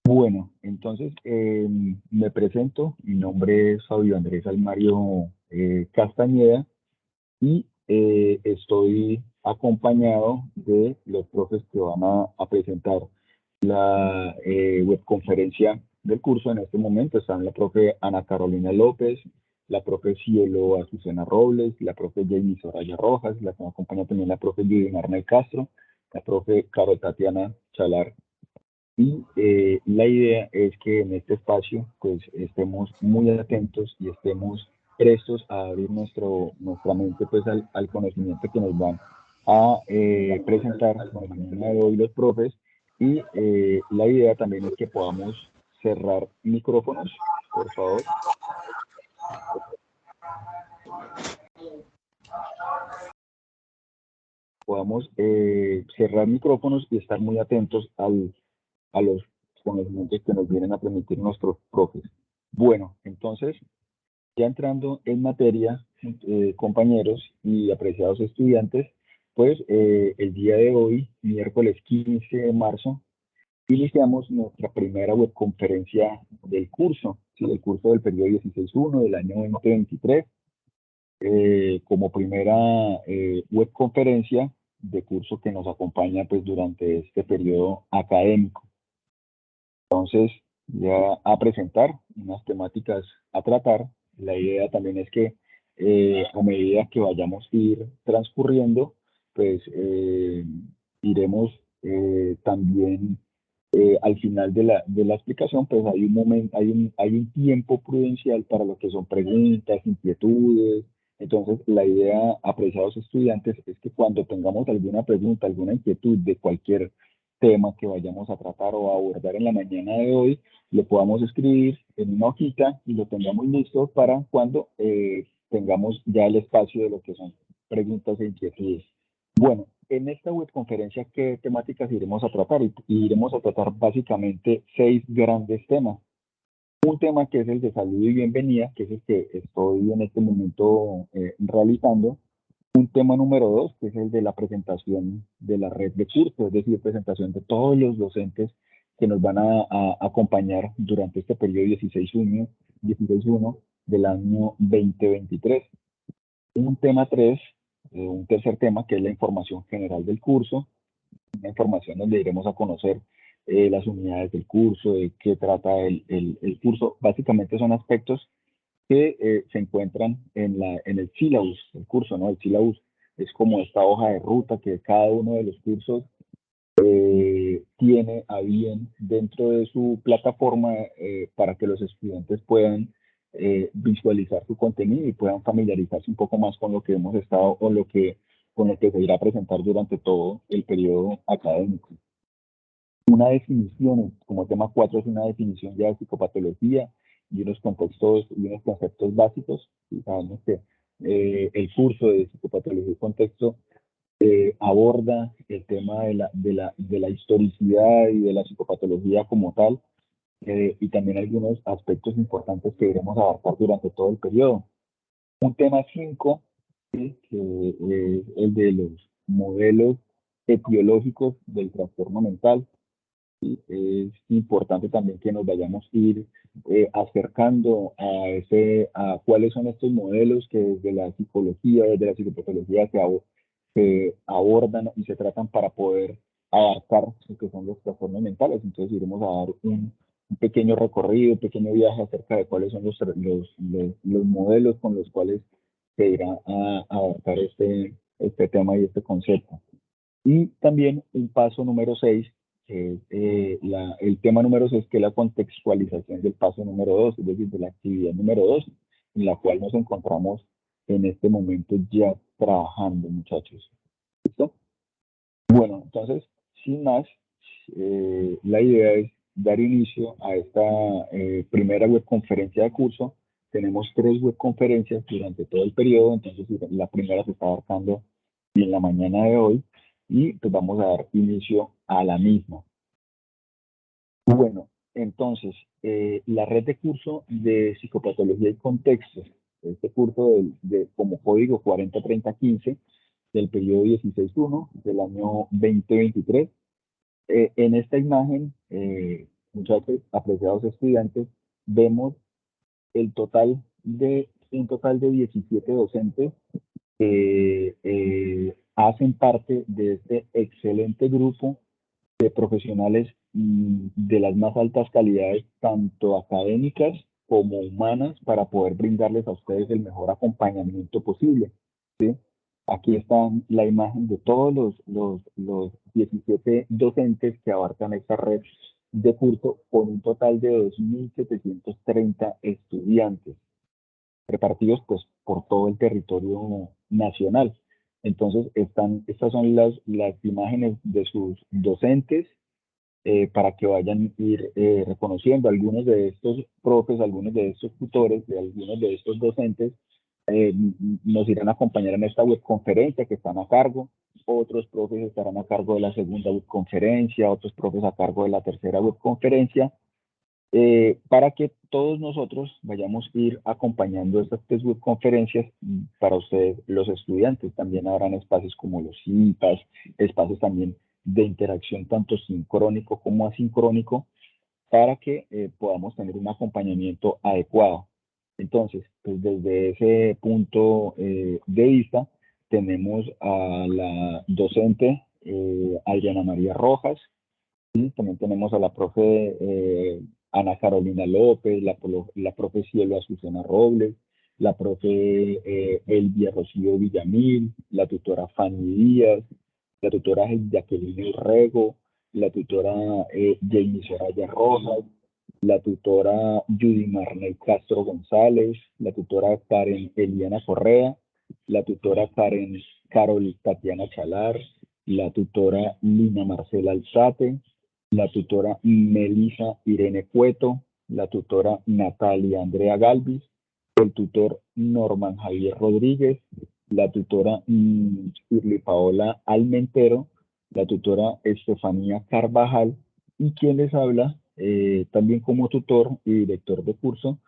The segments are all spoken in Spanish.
Bueno, entonces me presento, mi nombre es Fabio Andrés Almario Castañeda y estoy acompañado de los profes que van a presentar la webconferencia del curso. En este momento están la profe Ana Carolina López, la profe Cielo Azucena Robles, la profe Jamie Soraya Rojas, la que me acompaña también la profe Judy Arnel Castro, la profe Caro Tatiana Chalar. Y la idea es que en este espacio pues estemos muy atentos y estemos prestos a abrir nuestra mente pues al conocimiento que nos van a presentar la mañana de hoy los profes. Y la idea también es que podamos cerrar micrófonos, por favor. Podamos cerrar micrófonos y estar muy atentos a los conocimientos que nos vienen a permitir nuestros profes. Bueno, entonces, ya entrando en materia, compañeros y apreciados estudiantes, pues el día de hoy, miércoles 15 de marzo, iniciamos nuestra primera webconferencia del curso, ¿sí? Del curso del periodo 16.1 del año 2023, como primera webconferencia de curso que nos acompaña pues durante este periodo académico. Entonces, ya a presentar unas temáticas a tratar. La idea también es que a medida que vayamos a ir transcurriendo, pues iremos también al final de la explicación, pues hay un momento, hay un tiempo prudencial para lo que son preguntas, inquietudes. Entonces, la idea, apreciados estudiantes, es que cuando tengamos alguna pregunta, alguna inquietud de cualquier tema que vayamos a tratar o a abordar en la mañana de hoy, lo podamos escribir en una hojita y lo tengamos listo para cuando tengamos ya el espacio de lo que son preguntas e inquietudes. Bueno, en esta webconferencia, ¿qué temáticas iremos a tratar? Y iremos a tratar básicamente 6 grandes temas. Un tema que es el de salud y bienvenida, que es el que estoy en este momento realizando. Un tema número 2, que es el de la presentación de la red de cursos, es decir, presentación de todos los docentes que nos van a acompañar durante este periodo 16.1 del año 2023. Un tema 3, un tercer tema, que es la información general del curso, una información donde iremos a conocer las unidades del curso, de qué trata el curso. Básicamente son aspectos que se encuentran en el syllabus, el curso, ¿no? El syllabus es como esta hoja de ruta que cada uno de los cursos tiene a bien dentro de su plataforma para que los estudiantes puedan visualizar su contenido y puedan familiarizarse un poco más con lo que hemos estado o con lo que se irá a presentar durante todo el periodo académico. Una definición, como tema 4 es una definición ya de psicopatología y unos contextos y unos conceptos básicos. Y sabemos que el curso de psicopatología y contexto aborda el tema de la historicidad y de la psicopatología como tal, y también algunos aspectos importantes que iremos a abarcar durante todo el periodo. Un tema 5, ¿sí? Que es el de los modelos etiológicos del trastorno mental. Es importante también que nos vayamos a ir acercando a cuáles son estos modelos que desde la psicología, desde la psicopatología se abordan y se tratan para poder abarcar lo que son los trastornos mentales. Entonces iremos a dar un pequeño recorrido, un pequeño viaje acerca de cuáles son los modelos con los cuales se irá a abarcar este tema y este concepto. Y también un paso número 6, que es el tema número 6, que es la contextualización del paso número 2, es decir, de la actividad número 2, en la cual nos encontramos en este momento ya trabajando, muchachos. ¿Listo? Bueno, entonces, sin más, la idea es dar inicio a esta primera webconferencia de curso. Tenemos 3 webconferencias durante todo el periodo, entonces la primera se está abarcando en la mañana de hoy y pues vamos a dar inicio a la misma. Bueno, entonces, la red de curso de psicopatología y contextos, este curso como código 403015 del periodo 16.1 del año 2023. En esta imagen muchachos, apreciados estudiantes, vemos un total de 17 docentes que hacen parte de este excelente grupo de profesionales de las más altas calidades, tanto académicas como humanas, para poder brindarles a ustedes el mejor acompañamiento posible. ¿Sí? Aquí está la imagen de todos los 17 docentes que abarcan esta red de curso con un total de 2.730 estudiantes repartidos pues por todo el territorio nacional. Entonces, estas son las imágenes de sus docentes para que vayan a ir reconociendo algunos de estos profes, algunos de estos tutores, de algunos de estos docentes, nos irán a acompañar en esta webconferencia que están a cargo. Otros profes estarán a cargo de la segunda webconferencia, otros profes a cargo de la tercera webconferencia, para que todos nosotros vayamos a ir acompañando estas tres webconferencias para ustedes, los estudiantes. También habrán espacios como los CIPAS, espacios también de interacción tanto sincrónico como asincrónico, para que podamos tener un acompañamiento adecuado. Entonces, pues desde ese punto de vista, tenemos a la docente Adriana María Rojas, y también tenemos a la profe Ana Carolina López, la profe Cielo Azucena Robles, la profe Elvia Rocío Villamil, la tutora Fanny Díaz, la tutora Jacqueline Urrego, la tutora Jamie Soraya Rojas, la tutora Judy Marney Castro González, la tutora Karen Eliana Correa, la tutora Karen Carol Tatiana Chalar, la tutora Lina Marcela Alzate, la tutora Melissa Irene Cueto, la tutora Natalia Andrea Galvis, el tutor Norman Javier Rodríguez, la tutora Shirley Paola Almentero, la tutora Estefanía Carvajal y quien les habla también como tutor y director de curso,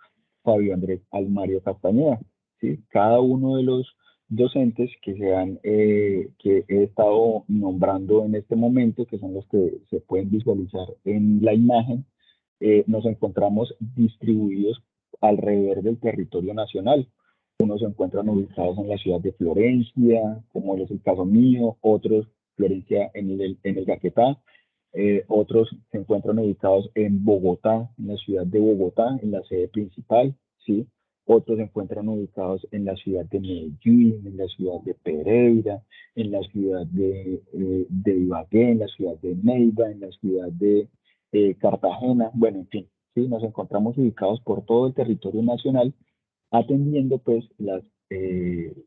Fabio Andrés Almario Castañeda. ¿Sí? Cada uno de los docentes que he estado nombrando en este momento, que son los que se pueden visualizar en la imagen, nos encontramos distribuidos alrededor del territorio nacional. Unos se encuentran ubicados en la ciudad de Florencia, como es el caso mío, otros Florencia en el Caquetá, otros se encuentran ubicados en Bogotá, en la ciudad de Bogotá, en la sede principal, ¿sí? Otros se encuentran ubicados en la ciudad de Medellín, en la ciudad de Pereira, en la ciudad de Ibagué, en la ciudad de Neiva, en la ciudad de Cartagena, bueno, en fin, ¿sí? Nos encontramos ubicados por todo el territorio nacional, atendiendo pues las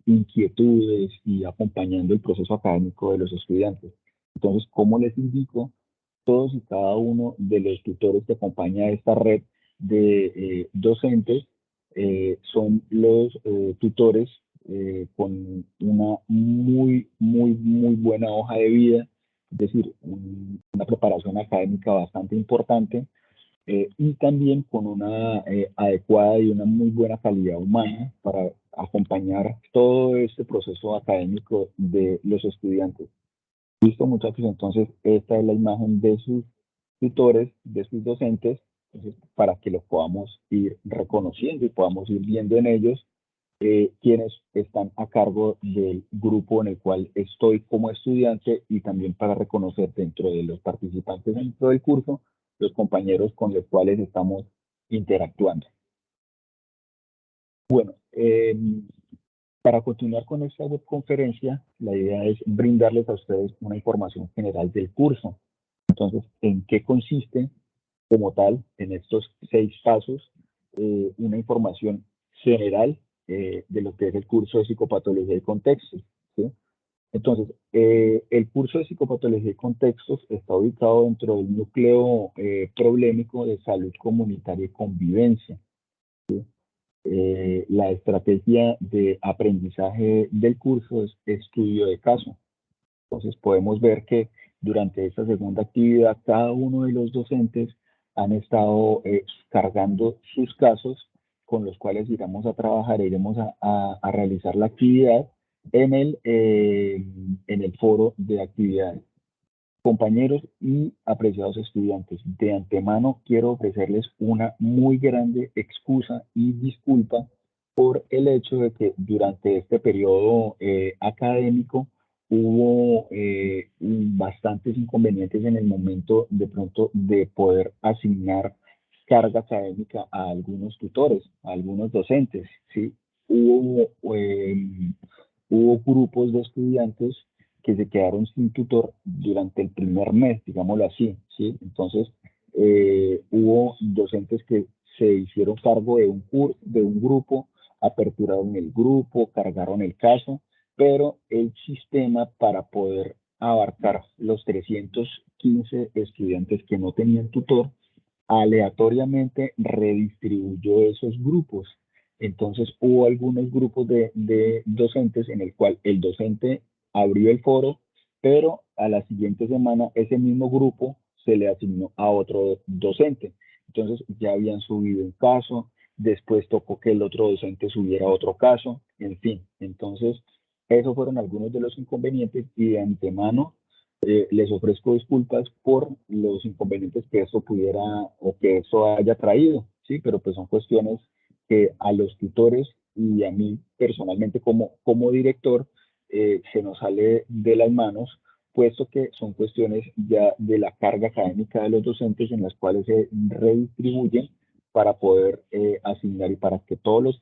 inquietudes y acompañando el proceso académico de los estudiantes. Entonces, ¿cómo les indico? Todos y cada uno de los tutores que acompaña esta red de docentes son los tutores con una muy buena hoja de vida, es decir, una preparación académica bastante importante, y también con una adecuada y una muy buena calidad humana para acompañar todo este proceso académico de los estudiantes. Listo, muchachos, entonces esta es la imagen de sus tutores, de sus docentes, entonces, para que los podamos ir reconociendo y podamos ir viendo en ellos quienes están a cargo del grupo en el cual estoy como estudiante, y también para reconocer dentro de los participantes dentro del curso los compañeros con los cuales estamos interactuando. Bueno, para continuar con esta webconferencia, la idea es brindarles a ustedes una información general del curso. Entonces, ¿en qué consiste como tal en estos 6 pasos? Una información general de lo que es el curso de psicopatología y contextos, ¿sí? Entonces, el curso de psicopatología y contextos está ubicado dentro del núcleo problemático de salud comunitaria y convivencia. La estrategia de aprendizaje del curso es estudio de caso. Entonces podemos ver que durante esta segunda actividad cada uno de los docentes han estado cargando sus casos con los cuales iremos a trabajar, iremos a realizar la actividad en el foro de actividades. Compañeros y apreciados estudiantes, de antemano quiero ofrecerles una muy grande excusa y disculpa por el hecho de que durante este periodo académico hubo bastantes inconvenientes en el momento de pronto de poder asignar carga académica a algunos tutores, a algunos docentes, ¿sí? Hubo, hubo grupos de estudiantes que se quedaron sin tutor durante el primer mes, digámoslo así, ¿sí? Entonces, hubo docentes que se hicieron cargo de un grupo, aperturaron el grupo, cargaron el caso, pero el sistema para poder abarcar los 315 estudiantes que no tenían tutor, aleatoriamente redistribuyó esos grupos. Entonces hubo algunos grupos de docentes en el cual el docente abrió el foro, pero a la siguiente semana ese mismo grupo se le asignó a otro docente. Entonces ya habían subido un caso, después tocó que el otro docente subiera otro caso, en fin. Entonces, esos fueron algunos de los inconvenientes y de antemano les ofrezco disculpas por los inconvenientes que eso pudiera o que eso haya traído, ¿sí? Pero pues son cuestiones que a los tutores y a mí personalmente como director se nos sale de las manos, puesto que son cuestiones ya de la carga académica de los docentes en las cuales se redistribuyen para poder asignar y para que todos los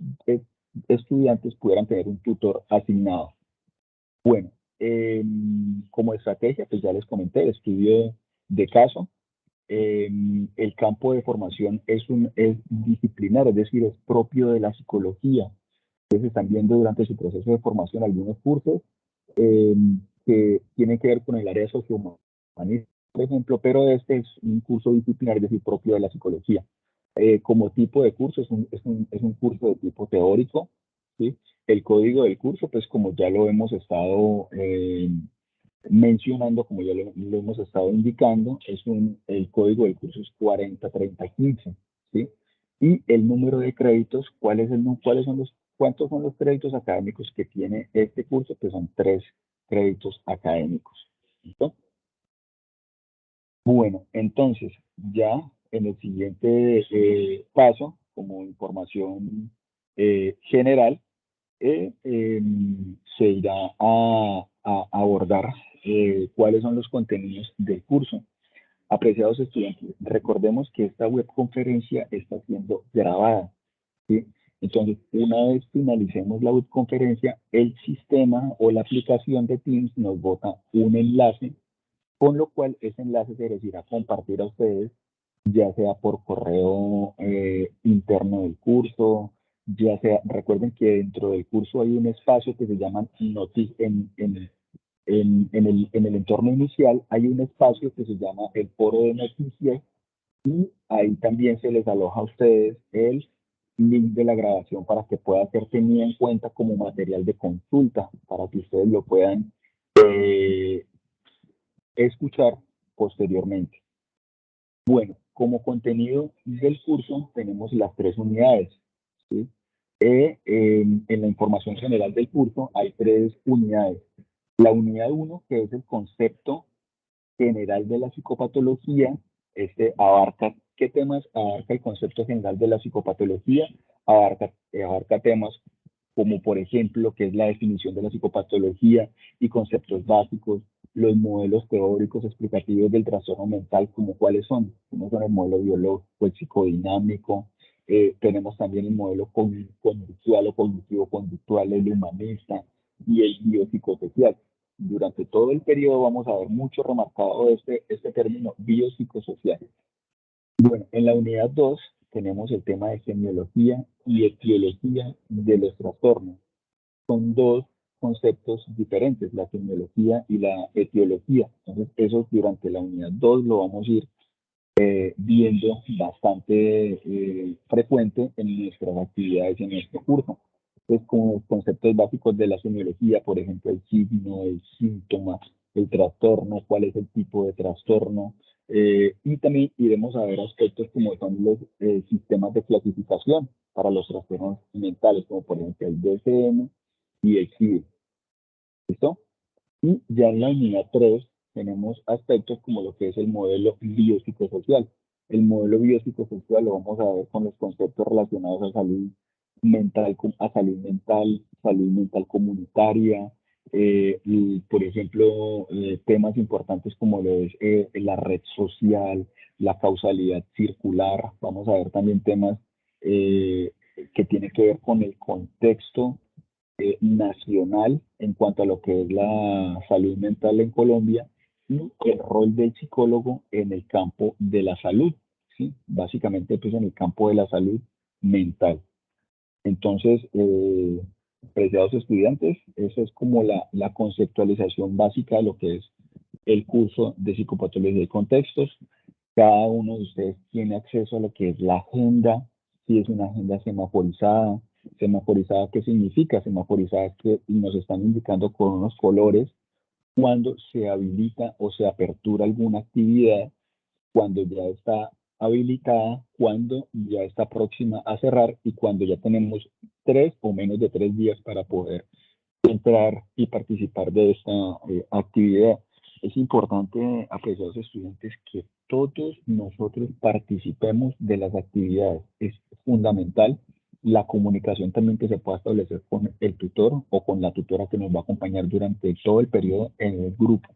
estudiantes pudieran tener un tutor asignado. Bueno, como estrategia, pues ya les comenté, el estudio de caso. El campo de formación es disciplinar, es decir, es propio de la psicología. Ustedes están viendo durante su proceso de formación algunos cursos eh, que tienen que ver con el área sociohumanista, por ejemplo, pero este es un curso disciplinar, es decir, propio de la psicología. Como tipo de curso, es un curso de tipo teórico, ¿sí? El código del curso, pues como ya lo hemos estado mencionando, como ya lo hemos estado indicando, el código del curso es 403015, ¿sí? Y el número de créditos, ¿cuántos son los créditos académicos que tiene este curso? Que son 3 créditos académicos. ¿Listo? Bueno, entonces, ya en el siguiente paso, como información general, se irá a abordar cuáles son los contenidos del curso. Apreciados estudiantes, recordemos que esta webconferencia está siendo grabada, ¿sí? Entonces, una vez finalicemos la webconferencia, el sistema o la aplicación de Teams nos bota un enlace, con lo cual ese enlace se les irá a compartir a ustedes, ya sea por correo interno del curso, ya sea, recuerden que dentro del curso hay un espacio que se llama en el entorno inicial, hay un espacio que se llama el foro de noticias y ahí también se les aloja a ustedes el link de la grabación para que pueda ser tenida en cuenta como material de consulta, para que ustedes lo puedan eh, escuchar posteriormente. Bueno, como contenido del curso tenemos las 3 unidades, ¿sí? En la información general del curso hay 3 unidades. La unidad 1, que es el concepto general de la psicopatología, ¿qué temas abarca el concepto general de la psicopatología? Abarca temas como por ejemplo, qué es la definición de la psicopatología y conceptos básicos, los modelos teóricos explicativos del trastorno mental, como cuáles son, como son el modelo biológico, el psicodinámico, tenemos también el modelo conductual o cognitivo-conductual, el humanista y el biopsicosocial. Durante todo el periodo vamos a ver mucho remarcado este término biopsicosocial. Bueno, en la unidad 2 tenemos el tema de semiología y etiología de los trastornos. Son dos conceptos diferentes, la semiología y la etiología. Entonces, eso durante la unidad 2 lo vamos a ir viendo bastante frecuente en nuestras actividades en nuestro curso. Entonces, como conceptos básicos de la semiología, por ejemplo, el signo, el síntoma, el trastorno, cuál es el tipo de trastorno, y también iremos a ver aspectos como son los sistemas de clasificación para los trastornos mentales, como por ejemplo el DSM y el CIE. ¿Listo? Y ya en la unidad 3 tenemos aspectos como lo que es el modelo biopsicosocial. El modelo biopsicosocial lo vamos a ver con los conceptos relacionados a salud mental comunitaria, y, por ejemplo, temas importantes como lo es la red social, la causalidad circular. Vamos a ver también temas eh, que tienen que ver con el contexto nacional en cuanto a lo que es la salud mental en Colombia y el rol del psicólogo en el campo de la salud, ¿sí? Básicamente, pues en el campo de la salud mental. Entonces, apreciados estudiantes, eso es como la conceptualización básica de lo que es el curso de psicopatología y contextos. Cada uno de ustedes tiene acceso a lo que es la agenda, si es una agenda semaforizada. ¿Semaforizada qué significa? Semaforizada es que nos están indicando con unos colores cuando se habilita o se apertura alguna actividad, cuando ya está habilitada, cuando ya está próxima a cerrar y cuando ya tenemos 3 o menos de 3 días para poder entrar y participar de esta actividad. Es importante, apreciados estudiantes, que todos nosotros participemos de las actividades. Es fundamental la comunicación también que se pueda establecer con el tutor o con la tutora que nos va a acompañar durante todo el periodo en el grupo.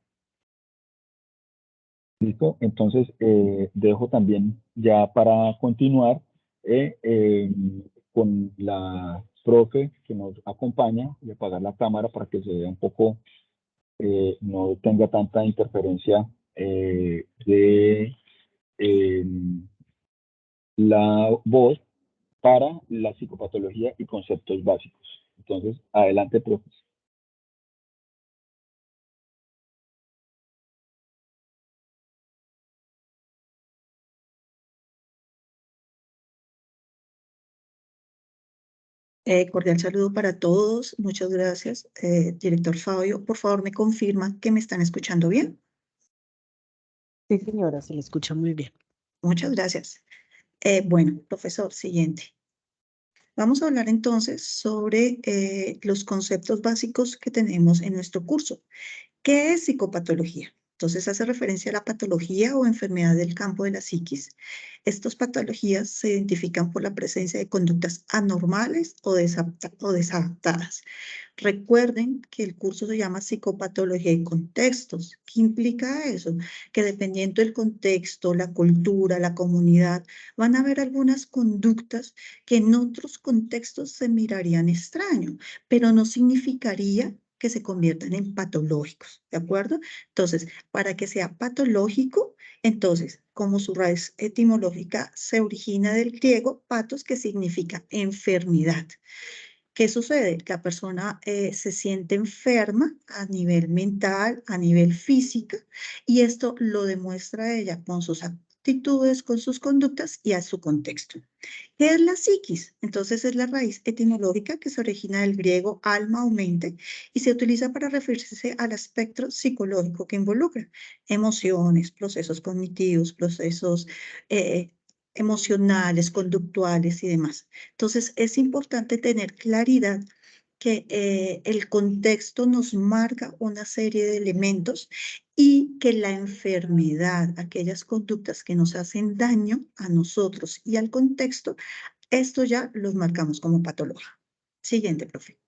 ¿Listo? Entonces, dejo también ya para continuar con la profe que nos acompaña y apagar la cámara para que se vea un poco, no tenga tanta interferencia de eh, la voz para la psicopatología y conceptos básicos. Entonces, adelante, profe. Cordial saludo para todos. Muchas gracias, director Fabio. Por favor, me confirma que me están escuchando bien. Sí, señora, se le escucha muy bien. Muchas gracias. Bueno, profesor, siguiente. Vamos a hablar entonces sobre los conceptos básicos que tenemos en nuestro curso. ¿Qué es psicopatología? Entonces hace referencia a la patología o enfermedad del campo de la psiquis. Estas patologías se identifican por la presencia de conductas anormales o desadaptadas. Recuerden que el curso se llama Psicopatología y Contextos. ¿Qué implica eso? Que dependiendo del contexto, la cultura, la comunidad, van a haber algunas conductas que en otros contextos se mirarían extraño, pero no significaría que se conviertan en patológicos, ¿de acuerdo? Entonces, para que sea patológico, entonces, como su raíz etimológica se origina del griego patos, que significa enfermedad. ¿Qué sucede? La persona se siente enferma a nivel mental, a nivel físico, y esto lo demuestra ella con sus actitudes, con sus conductas y a su contexto. ¿Qué es la psiquis? Entonces es la raíz etimológica que se origina del griego alma o mente y se utiliza para referirse al espectro psicológico que involucra emociones, procesos cognitivos, procesos eh, emocionales, conductuales y demás. Entonces es importante tener claridad que el contexto nos marca una serie de elementos y que la enfermedad, aquellas conductas que nos hacen daño a nosotros y al contexto, esto ya los marcamos como patología. Siguiente, profe.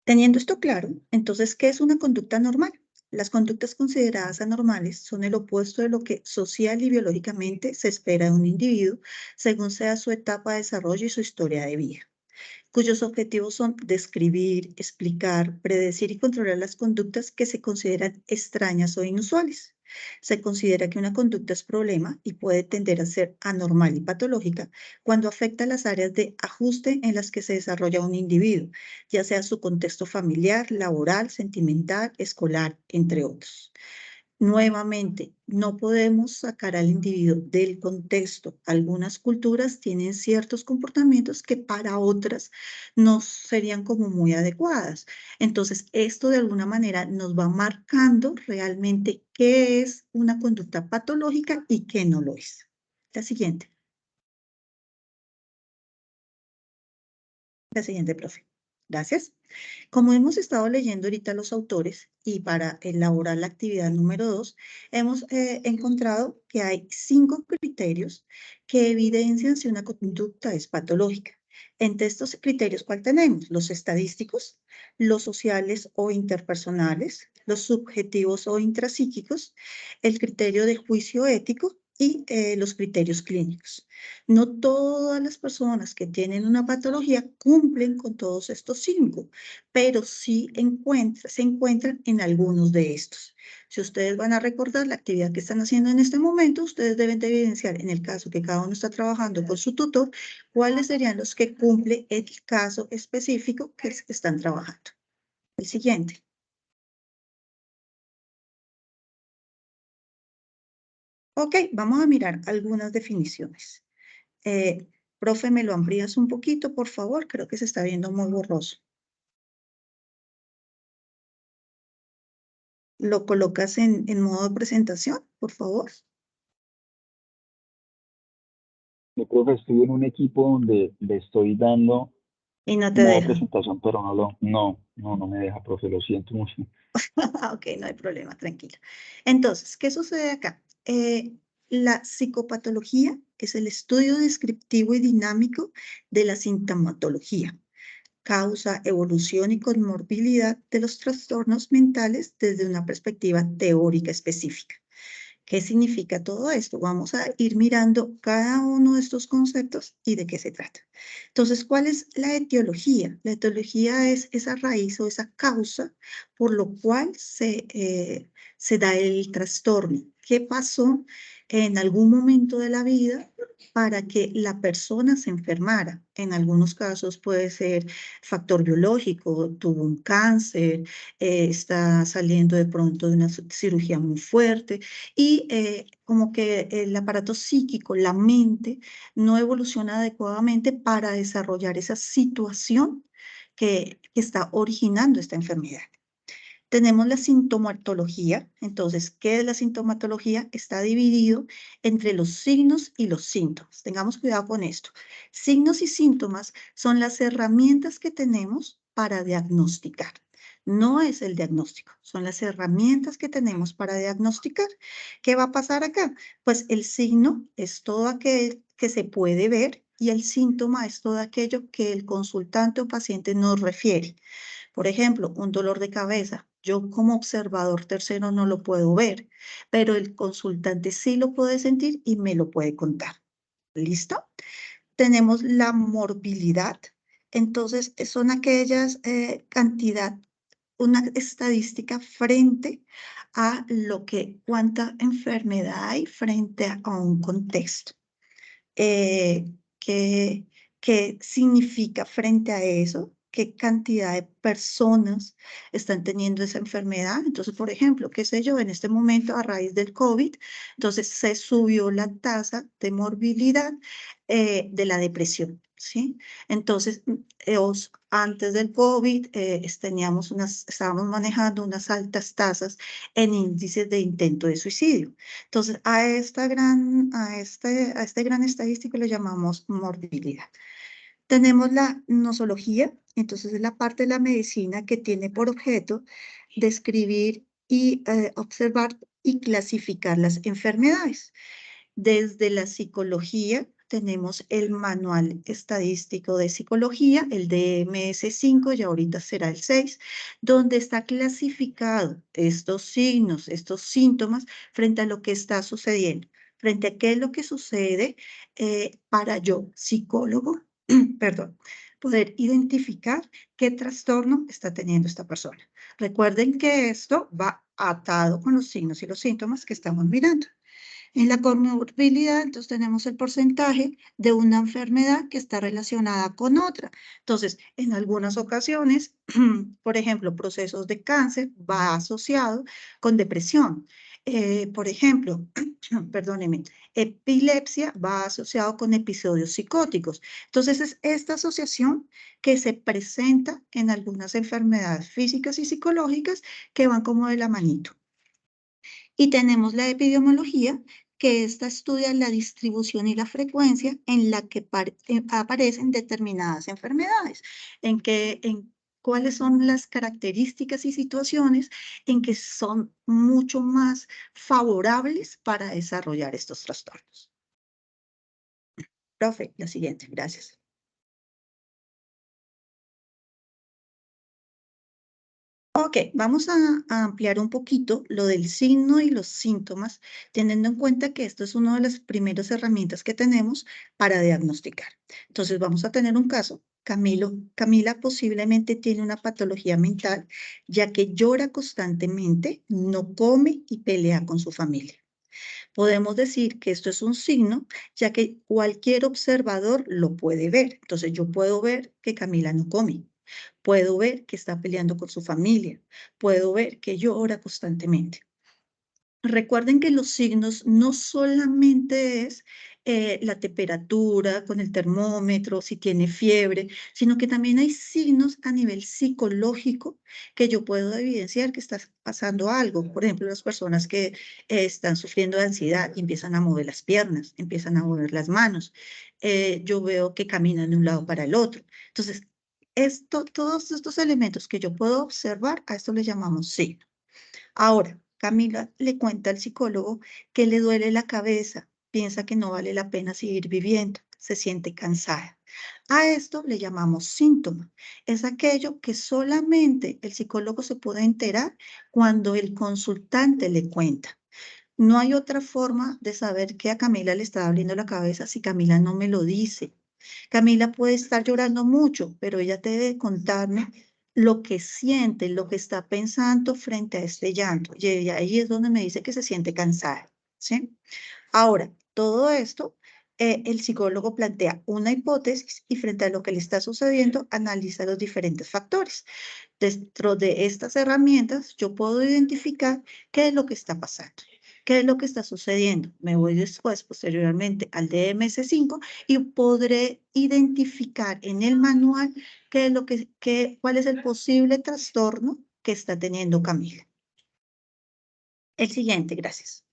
Teniendo esto claro, entonces, ¿qué es una conducta normal? Las conductas consideradas anormales son el opuesto de lo que social y biológicamente se espera de un individuo, según sea su etapa de desarrollo y su historia de vida, cuyos objetivos son describir, explicar, predecir y controlar las conductas que se consideran extrañas o inusuales. Se considera que una conducta es problema y puede tender a ser anormal y patológica cuando afecta las áreas de ajuste en las que se desarrolla un individuo, ya sea su contexto familiar, laboral, sentimental, escolar, entre otros. Nuevamente, no podemos sacar al individuo del contexto. Algunas culturas tienen ciertos comportamientos que para otras no serían como muy adecuadas. Entonces, esto de alguna manera nos va marcando realmente qué es una conducta patológica y qué no lo es. La siguiente. La siguiente, profe. Gracias. Como hemos estado leyendo ahorita los autores y para elaborar la actividad número 2, hemos encontrado que hay 5 criterios que evidencian si una conducta es patológica. Entre estos criterios, ¿cuál tenemos? Los estadísticos, los sociales o interpersonales, los subjetivos o intrapsíquicos, el criterio de juicio ético y los criterios clínicos. No todas las personas que tienen una patología cumplen con todos estos 5, pero sí se encuentran en algunos de estos. Si ustedes van a recordar la actividad que están haciendo en este momento, ustedes deben de evidenciar, en el caso que cada uno está trabajando con su tutor, cuáles serían los que cumple el caso específico que están trabajando. El siguiente. Ok, vamos a mirar algunas definiciones. Profe, ¿me lo amplías un poquito, por favor? Creo que se está viendo muy borroso. ¿Lo colocas en modo de presentación, por favor? Yo creo que estoy en un equipo donde le estoy dando Y no te modo deja. presentación, pero no me deja, profe, lo siento mucho. Ok, no hay problema, tranquila. Entonces, ¿qué sucede acá? La psicopatología es el estudio descriptivo y dinámico de la sintomatología, causa, evolución y comorbilidad de los trastornos mentales desde una perspectiva teórica específica. ¿Qué significa todo esto? Vamos a ir mirando cada uno de estos conceptos y de qué se trata. Entonces, ¿cuál es la etiología? La etiología es esa raíz o esa causa por lo cual se da el trastorno. ¿Qué pasó en algún momento de la vida para que la persona se enfermara? En algunos casos puede ser factor biológico, tuvo un cáncer, está saliendo de pronto de una cirugía muy fuerte y como que el aparato psíquico, la mente, no evoluciona adecuadamente para desarrollar esa situación que está originando esta enfermedad. Tenemos la sintomatología. Entonces, ¿qué es la sintomatología? Está dividido entre los signos y los síntomas. Tengamos cuidado con esto. Signos y síntomas son las herramientas que tenemos para diagnosticar. No es el diagnóstico, son las herramientas que tenemos para diagnosticar. ¿Qué va a pasar acá? Pues el signo es todo aquel que se puede ver y el síntoma es todo aquello que el consultante o paciente nos refiere. Por ejemplo, un dolor de cabeza. Yo como observador tercero no lo puedo ver, pero el consultante sí lo puede sentir y me lo puede contar. ¿Listo? Tenemos la morbilidad. Entonces, son aquellas cantidad, una estadística frente a lo que, cuánta enfermedad hay frente a un contexto. Eh, ¿qué, qué significa frente a eso? ¿Qué cantidad de personas están teniendo esa enfermedad? Entonces, por ejemplo, qué sé yo, en este momento a raíz del COVID, entonces se subió la tasa de morbilidad de la depresión, ¿sí? Entonces, antes del COVID estábamos manejando unas altas tasas en índices de intento de suicidio. Entonces, a este gran estadístico le llamamos morbilidad. Tenemos la nosología, entonces es la parte de la medicina que tiene por objeto describir y observar y clasificar las enfermedades. Desde la psicología tenemos el Manual Estadístico de Psicología, el DMS-5, y ahorita será el 6, donde está clasificado estos signos, estos síntomas frente a lo que está sucediendo, frente a qué es lo que sucede para yo, psicólogo, perdón, poder identificar qué trastorno está teniendo esta persona. Recuerden que esto va atado con los signos y los síntomas que estamos mirando. En la comorbilidad, entonces tenemos el porcentaje de una enfermedad que está relacionada con otra. Entonces, en algunas ocasiones, por ejemplo, procesos de cáncer va asociado con depresión. Por ejemplo, perdónenme, epilepsia va asociado con episodios psicóticos. Entonces, es esta asociación que se presenta en algunas enfermedades físicas y psicológicas que van como de la manito. Y tenemos la epidemiología, que esta estudia la distribución y la frecuencia en la que aparecen determinadas enfermedades. En cuáles son las características y situaciones en que son mucho más favorables para desarrollar estos trastornos. Profe, la siguiente, gracias. Ok, vamos a ampliar un poquito lo del signo y los síntomas, teniendo en cuenta que esto es una de las primeras herramientas que tenemos para diagnosticar. Entonces, vamos a tener un caso. Camila posiblemente tiene una patología mental, ya que llora constantemente, no come y pelea con su familia. Podemos decir que esto es un signo, ya que cualquier observador lo puede ver. Entonces, yo puedo ver que Camila no come. Puedo ver que está peleando con su familia. Puedo ver que llora constantemente. Recuerden que los signos no solamente es la temperatura con el termómetro, si tiene fiebre, sino que también hay signos a nivel psicológico que yo puedo evidenciar que está pasando algo. Por ejemplo, las personas que están sufriendo de ansiedad y empiezan a mover las piernas, empiezan a mover las manos. Yo veo que caminan de un lado para el otro. Entonces, todos estos elementos que yo puedo observar, a esto le llamamos signo. Ahora, Camila le cuenta al psicólogo que le duele la cabeza, piensa que no vale la pena seguir viviendo, se siente cansada. A esto le llamamos síntoma. Es aquello que solamente el psicólogo se puede enterar cuando el consultante le cuenta. No hay otra forma de saber que a Camila le está doliendo la cabeza si Camila no me lo dice. Camila puede estar llorando mucho, pero ella debe contarme lo que siente, lo que está pensando frente a este llanto. Y ahí es donde me dice que se siente cansada, ¿sí? Ahora, todo esto, el psicólogo plantea una hipótesis y frente a lo que le está sucediendo, analiza los diferentes factores. Dentro de estas herramientas, yo puedo identificar qué es lo que está pasando. ¿Qué es lo que está sucediendo? Me voy después, posteriormente, al DMS5 y podré identificar en el manual qué es cuál es el posible trastorno que está teniendo Camila. El siguiente, gracias.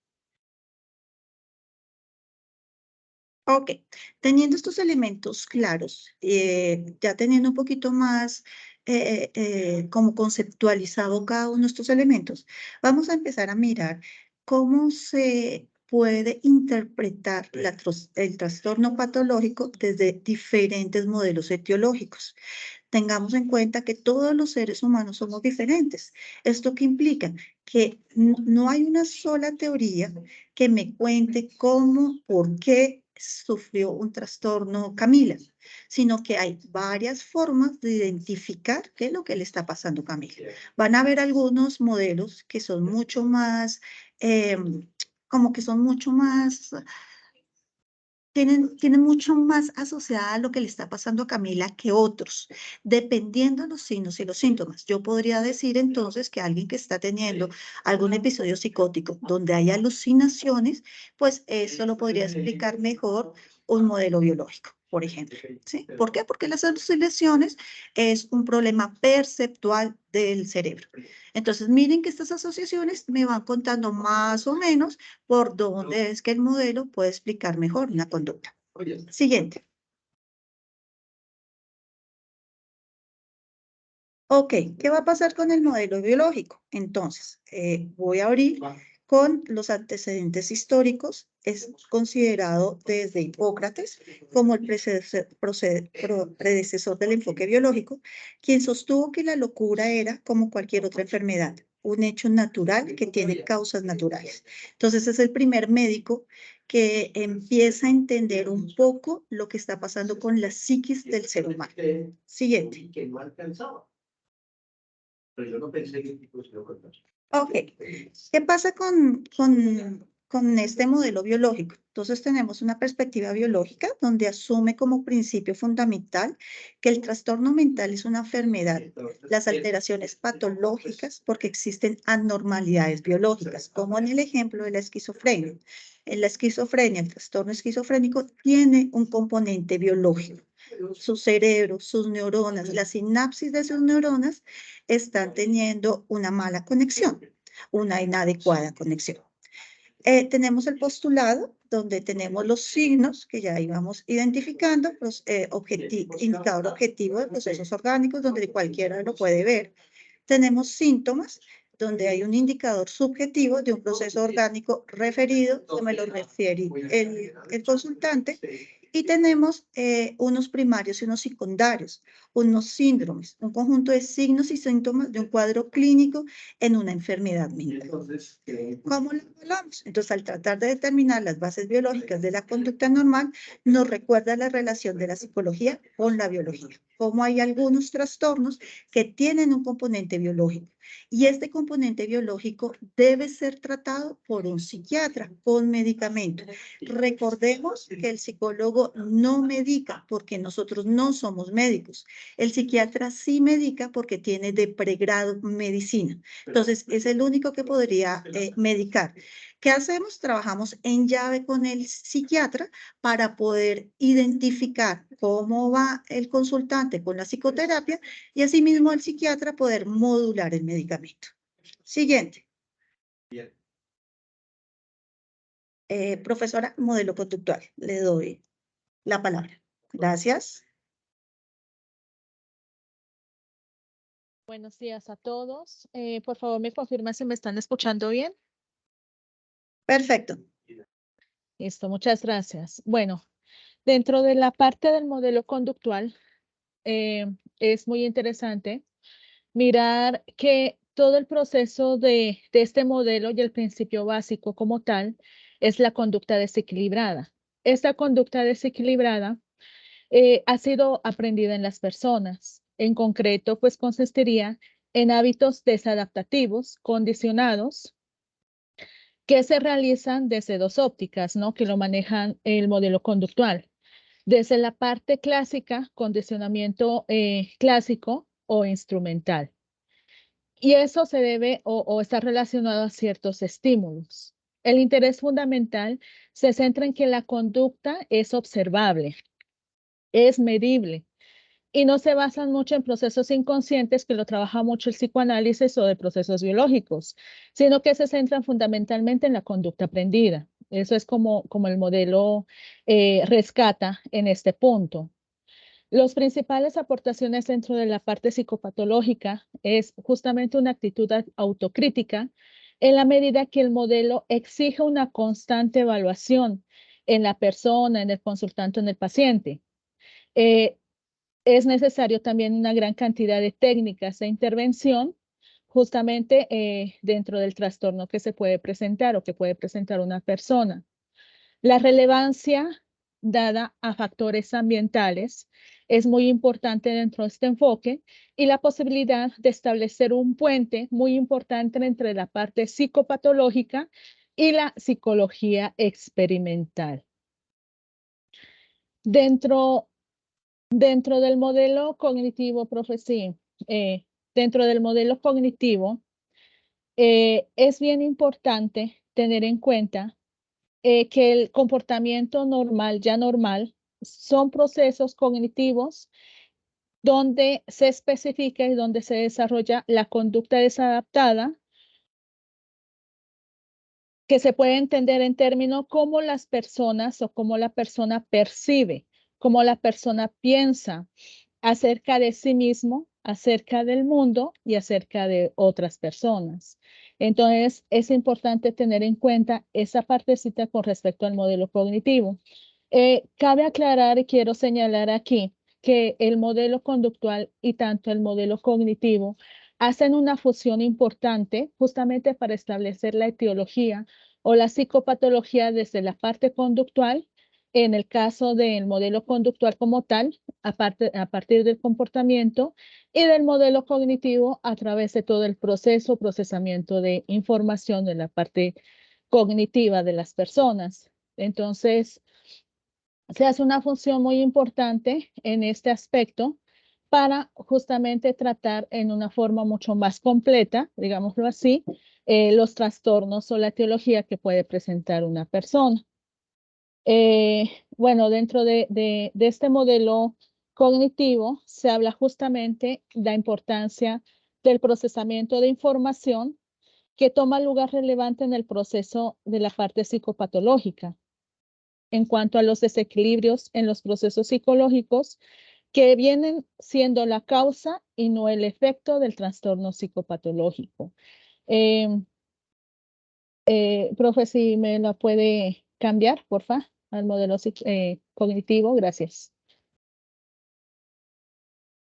Ok, teniendo estos elementos claros, ya teniendo un poquito más como conceptualizado cada uno de estos elementos, vamos a empezar a mirar cómo se puede interpretar el trastorno patológico desde diferentes modelos etiológicos. Tengamos en cuenta que todos los seres humanos somos diferentes. ¿Esto qué implica? Que no hay una sola teoría que me cuente cómo, por qué sufrió un trastorno Camila, sino que hay varias formas de identificar qué es lo que le está pasando a Camila. Van a haber algunos modelos que son mucho más, como que son mucho más tienen mucho más asociada a lo que le está pasando a Camila que otros, dependiendo de los signos y los síntomas. Yo podría decir entonces que alguien que está teniendo algún episodio psicótico donde hay alucinaciones, pues eso lo podría explicar mejor un modelo biológico, por ejemplo. ¿Sí? ¿Por qué? Porque las alucinaciones es un problema perceptual del cerebro. Entonces, miren que estas asociaciones me van contando más o menos por dónde es que el modelo puede explicar mejor una conducta. Siguiente. Ok, ¿qué va a pasar con el modelo biológico? Entonces, voy a abrir con los antecedentes históricos. Es considerado desde Hipócrates como el predecesor del enfoque biológico, quien sostuvo que la locura era como cualquier otra enfermedad, un hecho natural que tiene causas naturales. Entonces, es el primer médico que empieza a entender un poco lo que está pasando con la psiquis del ser humano. Siguiente. Pero yo no pensé que tipo se lo contase. Ok, ¿qué pasa con este modelo biológico? Entonces tenemos una perspectiva biológica donde asume como principio fundamental que el trastorno mental es una enfermedad, las alteraciones patológicas porque existen anormalidades biológicas, como en el ejemplo de la esquizofrenia. En la esquizofrenia, el trastorno esquizofrénico tiene un componente biológico. Su cerebro, sus neuronas, la sinapsis de sus neuronas están teniendo una mala conexión, una inadecuada conexión. Tenemos el postulado, donde tenemos los signos que ya íbamos identificando, los indicador objetivo de procesos orgánicos, donde cualquiera lo puede ver. Tenemos síntomas, donde hay un indicador subjetivo de un proceso orgánico referido, que me lo refiere el consultante, y tenemos unos primarios y unos secundarios, unos síndromes, un conjunto de signos y síntomas de un cuadro clínico en una enfermedad mental. ¿Cómo lo evaluamos? Entonces, al tratar de determinar las bases biológicas de la conducta normal, nos recuerda la relación de la psicología con la biología. Cómo hay algunos trastornos que tienen un componente biológico. Y este componente biológico debe ser tratado por un psiquiatra con medicamento. Recordemos que el psicólogo no medica porque nosotros no somos médicos. El psiquiatra sí medica porque tiene de pregrado medicina. Entonces, es el único que podría medicar. ¿Qué hacemos? Trabajamos en llave con el psiquiatra para poder identificar cómo va el consultante con la psicoterapia y asimismo el psiquiatra poder modular el medicamento. Siguiente. Profesora, modelo conductual. Le doy la palabra. Gracias. Buenos días a todos. Por favor, me confirma si me están escuchando bien. Perfecto. Listo, muchas gracias. Bueno, dentro de la parte del modelo conductual, es muy interesante mirar que todo el proceso de este modelo y el principio básico como tal es la conducta desequilibrada. Esta conducta desequilibrada ha sido aprendida en las personas. En concreto, pues consistiría en hábitos desadaptativos, condicionados, que se realizan desde dos ópticas, ¿no? Que lo manejan el modelo conductual. Desde la parte clásica, condicionamiento clásico o instrumental. Y eso se debe o está relacionado a ciertos estímulos. El interés fundamental se centra en que la conducta es observable, es medible, y no se basan mucho en procesos inconscientes, que lo trabaja mucho el psicoanálisis, o de procesos biológicos, sino que se centran fundamentalmente en la conducta aprendida. Eso es como el modelo rescata en este punto. Las principales aportaciones dentro de la parte psicopatológica es justamente una actitud autocrítica, en la medida que el modelo exige una constante evaluación en la persona, en el consultante, en el paciente. Es necesario también una gran cantidad de técnicas de intervención justamente dentro del trastorno que se puede presentar o que puede presentar una persona. La relevancia dada a factores ambientales es muy importante dentro de este enfoque, y la posibilidad de establecer un puente muy importante entre la parte psicopatológica y la psicología experimental. Dentro del modelo cognitivo, profesor, dentro del modelo cognitivo, es bien importante tener en cuenta que el comportamiento normal, ya normal, son procesos cognitivos donde se especifica y donde se desarrolla la conducta desadaptada, que se puede entender en términos como las personas o cómo la persona percibe, cómo la persona piensa acerca de sí mismo, acerca del mundo y acerca de otras personas. Entonces, es importante tener en cuenta esa partecita con respecto al modelo cognitivo. Cabe aclarar y quiero señalar aquí que el modelo conductual y tanto el modelo cognitivo hacen una fusión importante justamente para establecer la etiología o la psicopatología desde la parte conductual, en el caso del modelo conductual como tal, a partir del comportamiento, y del modelo cognitivo a través de todo el procesamiento de información de la parte cognitiva de las personas. Entonces, se hace una función muy importante en este aspecto para justamente tratar en una forma mucho más completa, digámoslo así, los trastornos o la etiología que puede presentar una persona. Bueno, dentro de este modelo cognitivo se habla justamente de la importancia del procesamiento de información que toma lugar relevante en el proceso de la parte psicopatológica en cuanto a los desequilibrios en los procesos psicológicos que vienen siendo la causa y no el efecto del trastorno psicopatológico. Profe, si me la puede cambiar, porfa, al modelo cognitivo, gracias.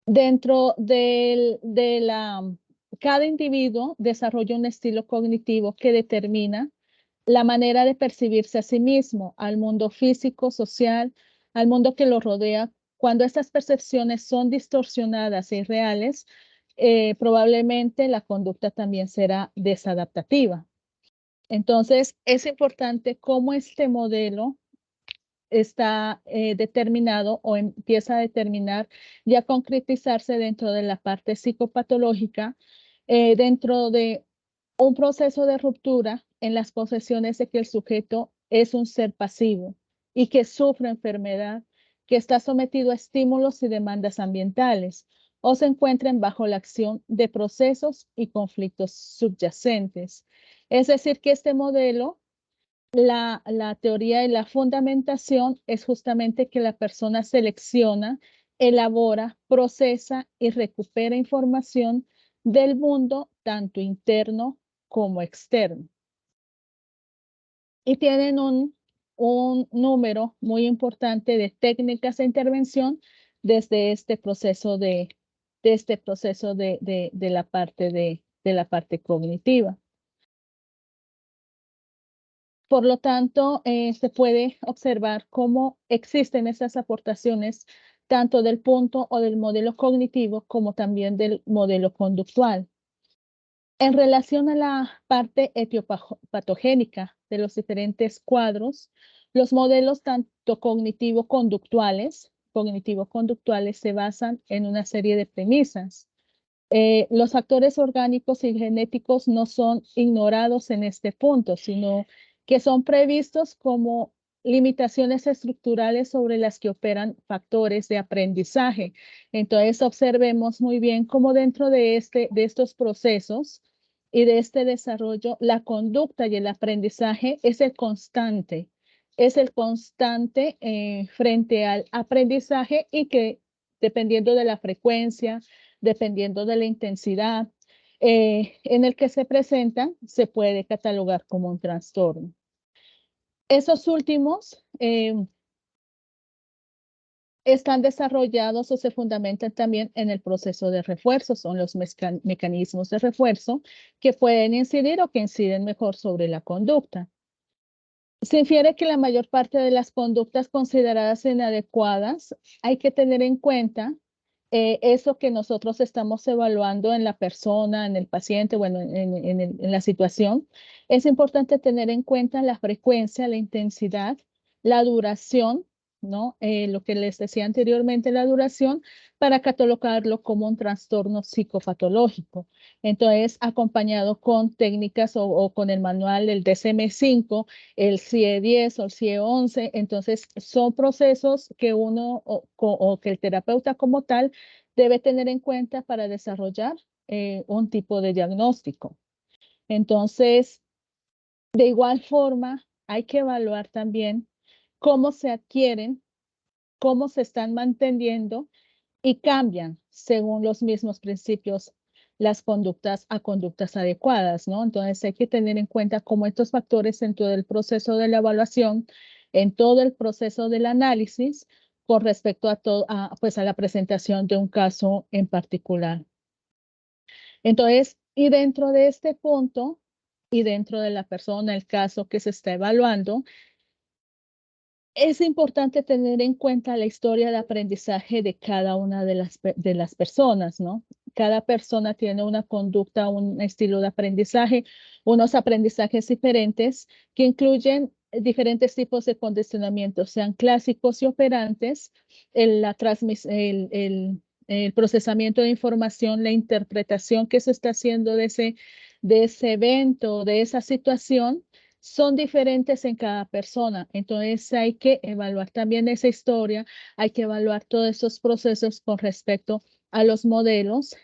Dentro cada individuo desarrolla un estilo cognitivo que determina la manera de percibirse a sí mismo, al mundo físico, social, al mundo que lo rodea. Cuando estas percepciones son distorsionadas e irreales, probablemente la conducta también será desadaptativa. Entonces, es importante cómo este modelo está determinado o empieza a determinar y a concretizarse dentro de la parte psicopatológica, dentro de un proceso de ruptura en las posesiones de que el sujeto es un ser pasivo y que sufre enfermedad, que está sometido a estímulos y demandas ambientales o se encuentren bajo la acción de procesos y conflictos subyacentes. Es decir, que este modelo, la teoría y la fundamentación es justamente que la persona selecciona, elabora, procesa y recupera información del mundo, tanto interno como externo. Y tienen un número muy importante de técnicas de intervención desde este proceso de la parte cognitiva. Por lo tanto, se puede observar cómo existen esas aportaciones tanto del punto o del modelo cognitivo como también del modelo conductual. En relación a la parte etiopatogénica de los diferentes cuadros, los modelos tanto cognitivo-conductuales se basan en una serie de premisas. Los factores orgánicos y genéticos no son ignorados en este punto, sino que son previstos como limitaciones estructurales sobre las que operan factores de aprendizaje. Entonces, observemos muy bien cómo dentro de estos procesos y de este desarrollo, la conducta y el aprendizaje es el constante frente al aprendizaje y que dependiendo de la frecuencia, dependiendo de la intensidad en el que se presentan, se puede catalogar como un trastorno. Esos últimos están desarrollados o se fundamentan también en el proceso de refuerzo, son los mecanismos de refuerzo que pueden incidir o que inciden mejor sobre la conducta. Se infiere que la mayor parte de las conductas consideradas inadecuadas hay que tener en cuenta eso que nosotros estamos evaluando en la persona, en el paciente, bueno, en la situación. Es importante tener en cuenta la frecuencia, la intensidad, la duración, ¿no? Lo que les decía anteriormente, la duración, para catalogarlo como un trastorno psicopatológico. Entonces, acompañado con técnicas o con el manual del DSM-5, el CIE-10 o el CIE-11, entonces son procesos que uno o que el terapeuta como tal debe tener en cuenta para desarrollar un tipo de diagnóstico. Entonces, de igual forma, hay que evaluar también cómo se adquieren, cómo se están manteniendo y cambian según los mismos principios las conductas a conductas adecuadas, ¿no? Entonces hay que tener en cuenta cómo estos factores en todo el proceso de la evaluación, en todo el proceso del análisis, con respecto pues a la presentación de un caso en particular. Entonces, y dentro de este punto, y dentro de la persona, el caso que se está evaluando, es importante tener en cuenta la historia de aprendizaje de cada una de las personas, ¿no? Cada persona tiene una conducta, un estilo de aprendizaje, unos aprendizajes diferentes que incluyen diferentes tipos de condicionamiento, sean clásicos y operantes, el procesamiento de información, la interpretación que se está haciendo de ese evento, de esa situación, son diferentes en cada persona. Entonces hay que evaluar también esa historia, hay que evaluar todos esos procesos con respecto a los modelos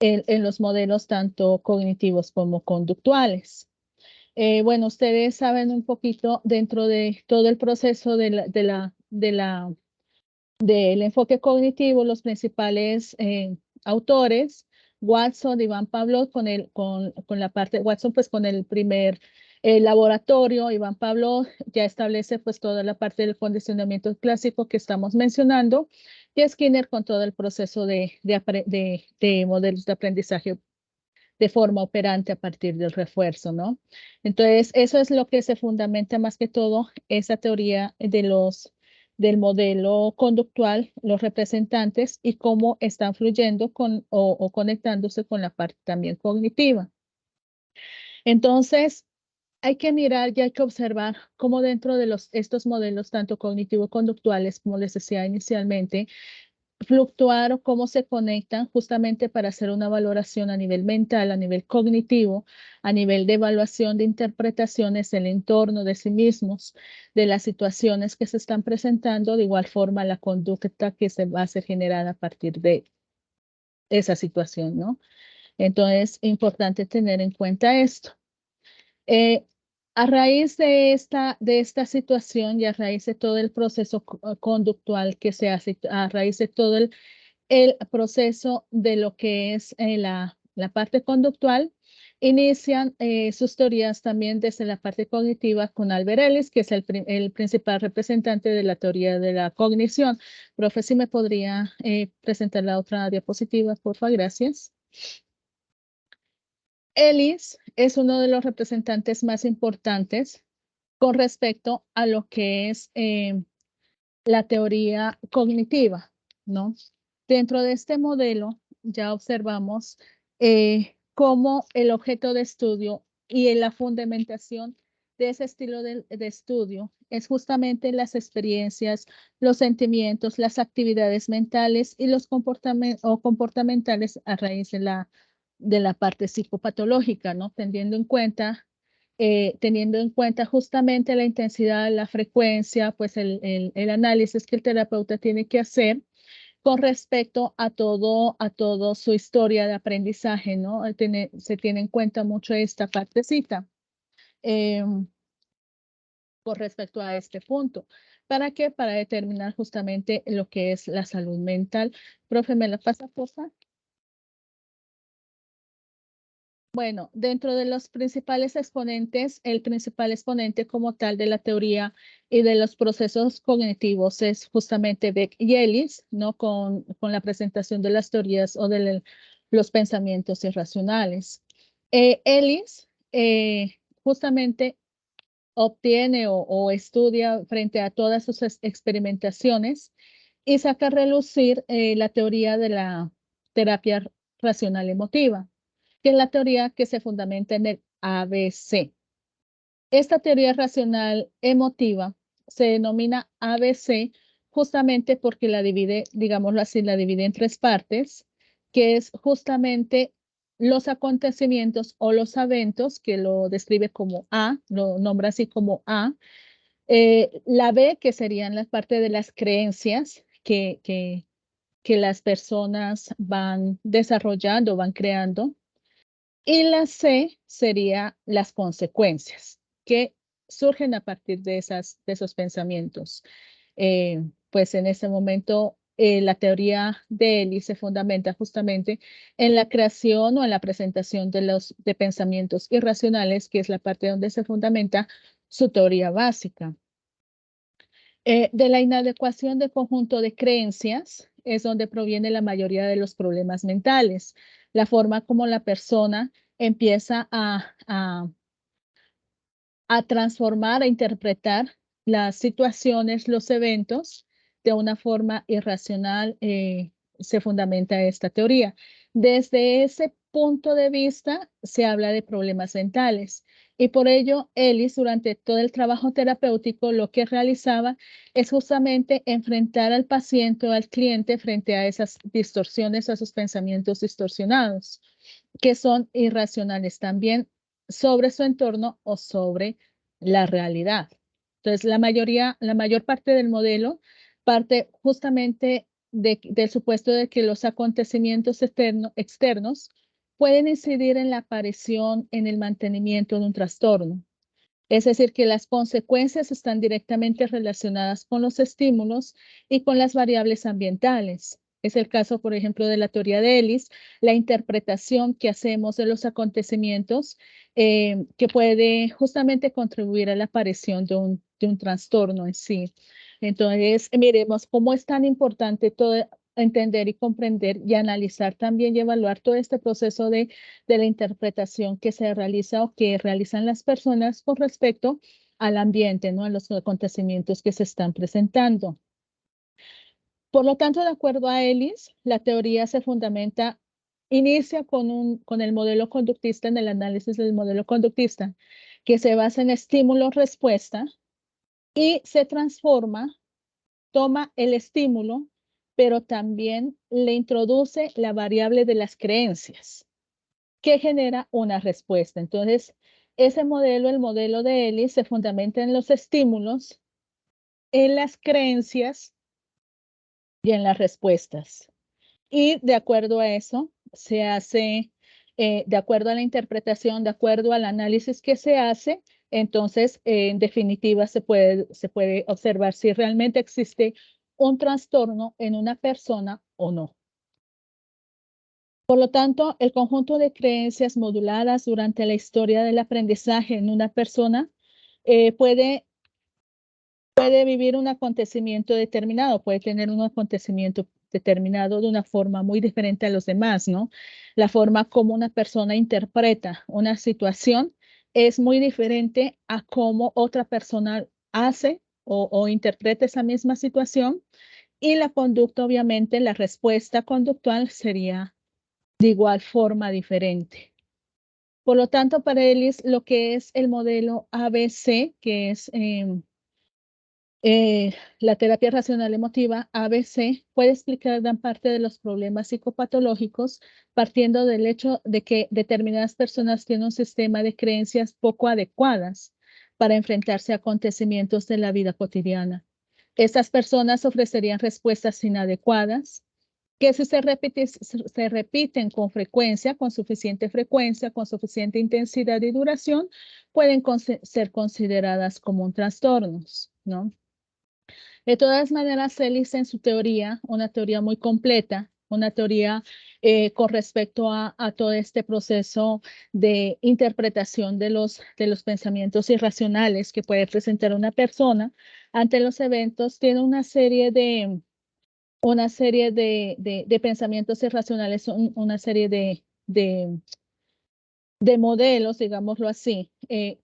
en los modelos tanto cognitivos como conductuales. Bueno, ustedes saben un poquito dentro de todo el proceso del enfoque cognitivo, los principales autores, Watson, Iván Pavlov, con la parte, Watson pues con el primer laboratorio, Iván Pavlov ya establece pues toda la parte del condicionamiento clásico que estamos mencionando, y Skinner con todo el proceso de modelos de aprendizaje de forma operante a partir del refuerzo, ¿no? Entonces, eso es lo que se fundamenta más que todo, esa teoría del modelo conductual, los representantes y cómo están fluyendo o conectándose con la parte también cognitiva. Entonces, hay que mirar y hay que observar cómo dentro de estos modelos, tanto cognitivo-conductuales, como les decía inicialmente, fluctuar o cómo se conectan justamente para hacer una valoración a nivel mental, a nivel cognitivo, a nivel de evaluación de interpretaciones del entorno, de sí mismos, de las situaciones que se están presentando, de igual forma la conducta que se va a ser generada a partir de esa situación, ¿no? Entonces, importante tener en cuenta esto. A raíz de esta situación y a raíz de todo el proceso conductual que se hace, a raíz de todo el proceso de lo que es la parte conductual, inician sus teorías también desde la parte cognitiva con Albert Ellis, que es el principal representante de la teoría de la cognición. Profe, si me podría presentar la otra diapositiva, por favor, gracias. Ellis es uno de los representantes más importantes con respecto a lo que es la teoría cognitiva, ¿no? Dentro de este modelo ya observamos cómo el objeto de estudio y la fundamentación de ese estilo de estudio es justamente las experiencias, los sentimientos, las actividades mentales y los comportamentales a raíz de la parte psicopatológica, ¿no? Teniendo en cuenta justamente la intensidad, la frecuencia, pues el análisis que el terapeuta tiene que hacer con respecto a todo su historia de aprendizaje, ¿no? Se tiene en cuenta mucho esta partecita con respecto a este punto. ¿Para qué? Para determinar justamente lo que es la salud mental. Profe, ¿me la pasa, por favor? Bueno, dentro de los principales exponentes, el principal exponente como tal de la teoría y de los procesos cognitivos es justamente Beck y Ellis, ¿no? Con la presentación de las teorías o de los pensamientos irracionales. Ellis justamente obtiene o estudia frente a todas sus experimentaciones y saca a relucir la teoría de la terapia racional emotiva, que es la teoría que se fundamenta en el ABC. Esta teoría racional emotiva se denomina ABC justamente porque la divide, digámoslo así, la divide en tres partes, que es justamente los acontecimientos o los eventos, que lo describe como A, lo nombra así como A. La B, que serían las partes de las creencias que las personas van desarrollando, van creando. Y la C sería las consecuencias que surgen a partir de esos pensamientos. Pues en ese momento la teoría de Ellis se fundamenta justamente en la creación o en la presentación de pensamientos irracionales, que es la parte donde se fundamenta su teoría básica. De la inadecuación del conjunto de creencias es donde proviene la mayoría de los problemas mentales. La forma como la persona empieza a transformar, a interpretar las situaciones, los eventos de una forma irracional, se fundamenta esta teoría. Desde ese punto de vista se habla de problemas mentales y por ello Ellis durante todo el trabajo terapéutico lo que realizaba es justamente enfrentar al paciente o al cliente frente a esas distorsiones, a esos pensamientos distorsionados que son irracionales también sobre su entorno o sobre la realidad. Entonces, la mayor parte del modelo parte justamente del supuesto de que los acontecimientos externos pueden incidir en la aparición, en el mantenimiento de un trastorno. Es decir, que las consecuencias están directamente relacionadas con los estímulos y con las variables ambientales. Es el caso, por ejemplo, de la teoría de Ellis, la interpretación que hacemos de los acontecimientos que puede justamente contribuir a la aparición de un trastorno en sí. Entonces, miremos cómo es tan importante todo entender y comprender y analizar también y evaluar todo este proceso de la interpretación que se realiza o que realizan las personas con respecto al ambiente, ¿no? A los acontecimientos que se están presentando. Por lo tanto, de acuerdo a Ellis, la teoría se fundamenta, inicia con el modelo conductista, en el análisis del modelo conductista, que se basa en estímulo-respuesta y se transforma, toma el estímulo, pero también le introduce la variable de las creencias, que genera una respuesta. Entonces, ese modelo, el modelo de Ellis, se fundamenta en los estímulos, en las creencias y en las respuestas. Y de acuerdo a eso, se hace, de acuerdo a la interpretación, de acuerdo al análisis que se hace, entonces, en definitiva, se puede observar si realmente existe un trastorno en una persona o no. Por lo tanto, el conjunto de creencias moduladas durante la historia del aprendizaje en una persona puede vivir un acontecimiento determinado, puede tener un acontecimiento determinado de una forma muy diferente a los demás, ¿no? La forma como una persona interpreta una situación es muy diferente a cómo otra persona hace o interpreta esa misma situación, y la conducta, obviamente, la respuesta conductual sería de igual forma diferente. Por lo tanto, para Ellis, lo que es el modelo ABC, que es la terapia racional emotiva, ABC, puede explicar gran parte de los problemas psicopatológicos partiendo del hecho de que determinadas personas tienen un sistema de creencias poco adecuadas para enfrentarse a acontecimientos de la vida cotidiana. Estas personas ofrecerían respuestas inadecuadas, que si se repiten con frecuencia, con suficiente intensidad y duración, pueden ser consideradas como trastornos, ¿no? De todas maneras, Ellis en su teoría, una teoría muy completa, una teoría con respecto a todo este proceso de interpretación de los pensamientos irracionales que puede presentar una persona ante los eventos, tiene una serie de pensamientos irracionales, una serie de modelos, digámoslo así,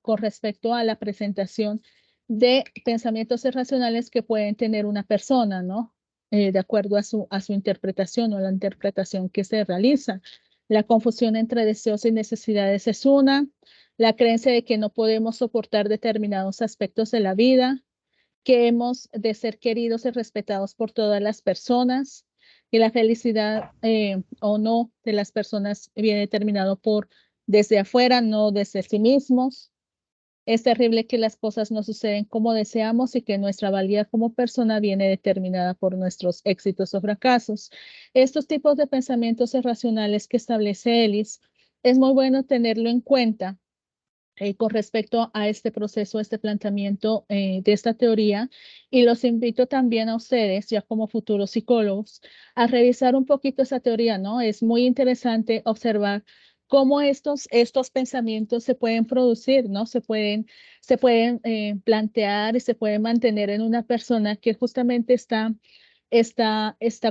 con respecto a la presentación de pensamientos irracionales que pueden tener una persona, ¿no? De acuerdo a su interpretación o la interpretación que se realiza. La confusión entre deseos y necesidades es una, la creencia de que no podemos soportar determinados aspectos de la vida, que hemos de ser queridos y respetados por todas las personas, y la felicidad o no de las personas viene determinado desde afuera, no desde sí mismos. Es terrible que las cosas no suceden como deseamos y que nuestra valía como persona viene determinada por nuestros éxitos o fracasos. Estos tipos de pensamientos irracionales que establece Ellis, es muy bueno tenerlo en cuenta con respecto a este proceso, este planteamiento de esta teoría, y los invito también a ustedes, ya como futuros psicólogos, a revisar un poquito esa teoría, ¿no? Es muy interesante observar cómo estos pensamientos se pueden producir, ¿no? Se pueden plantear y se pueden mantener en una persona que justamente está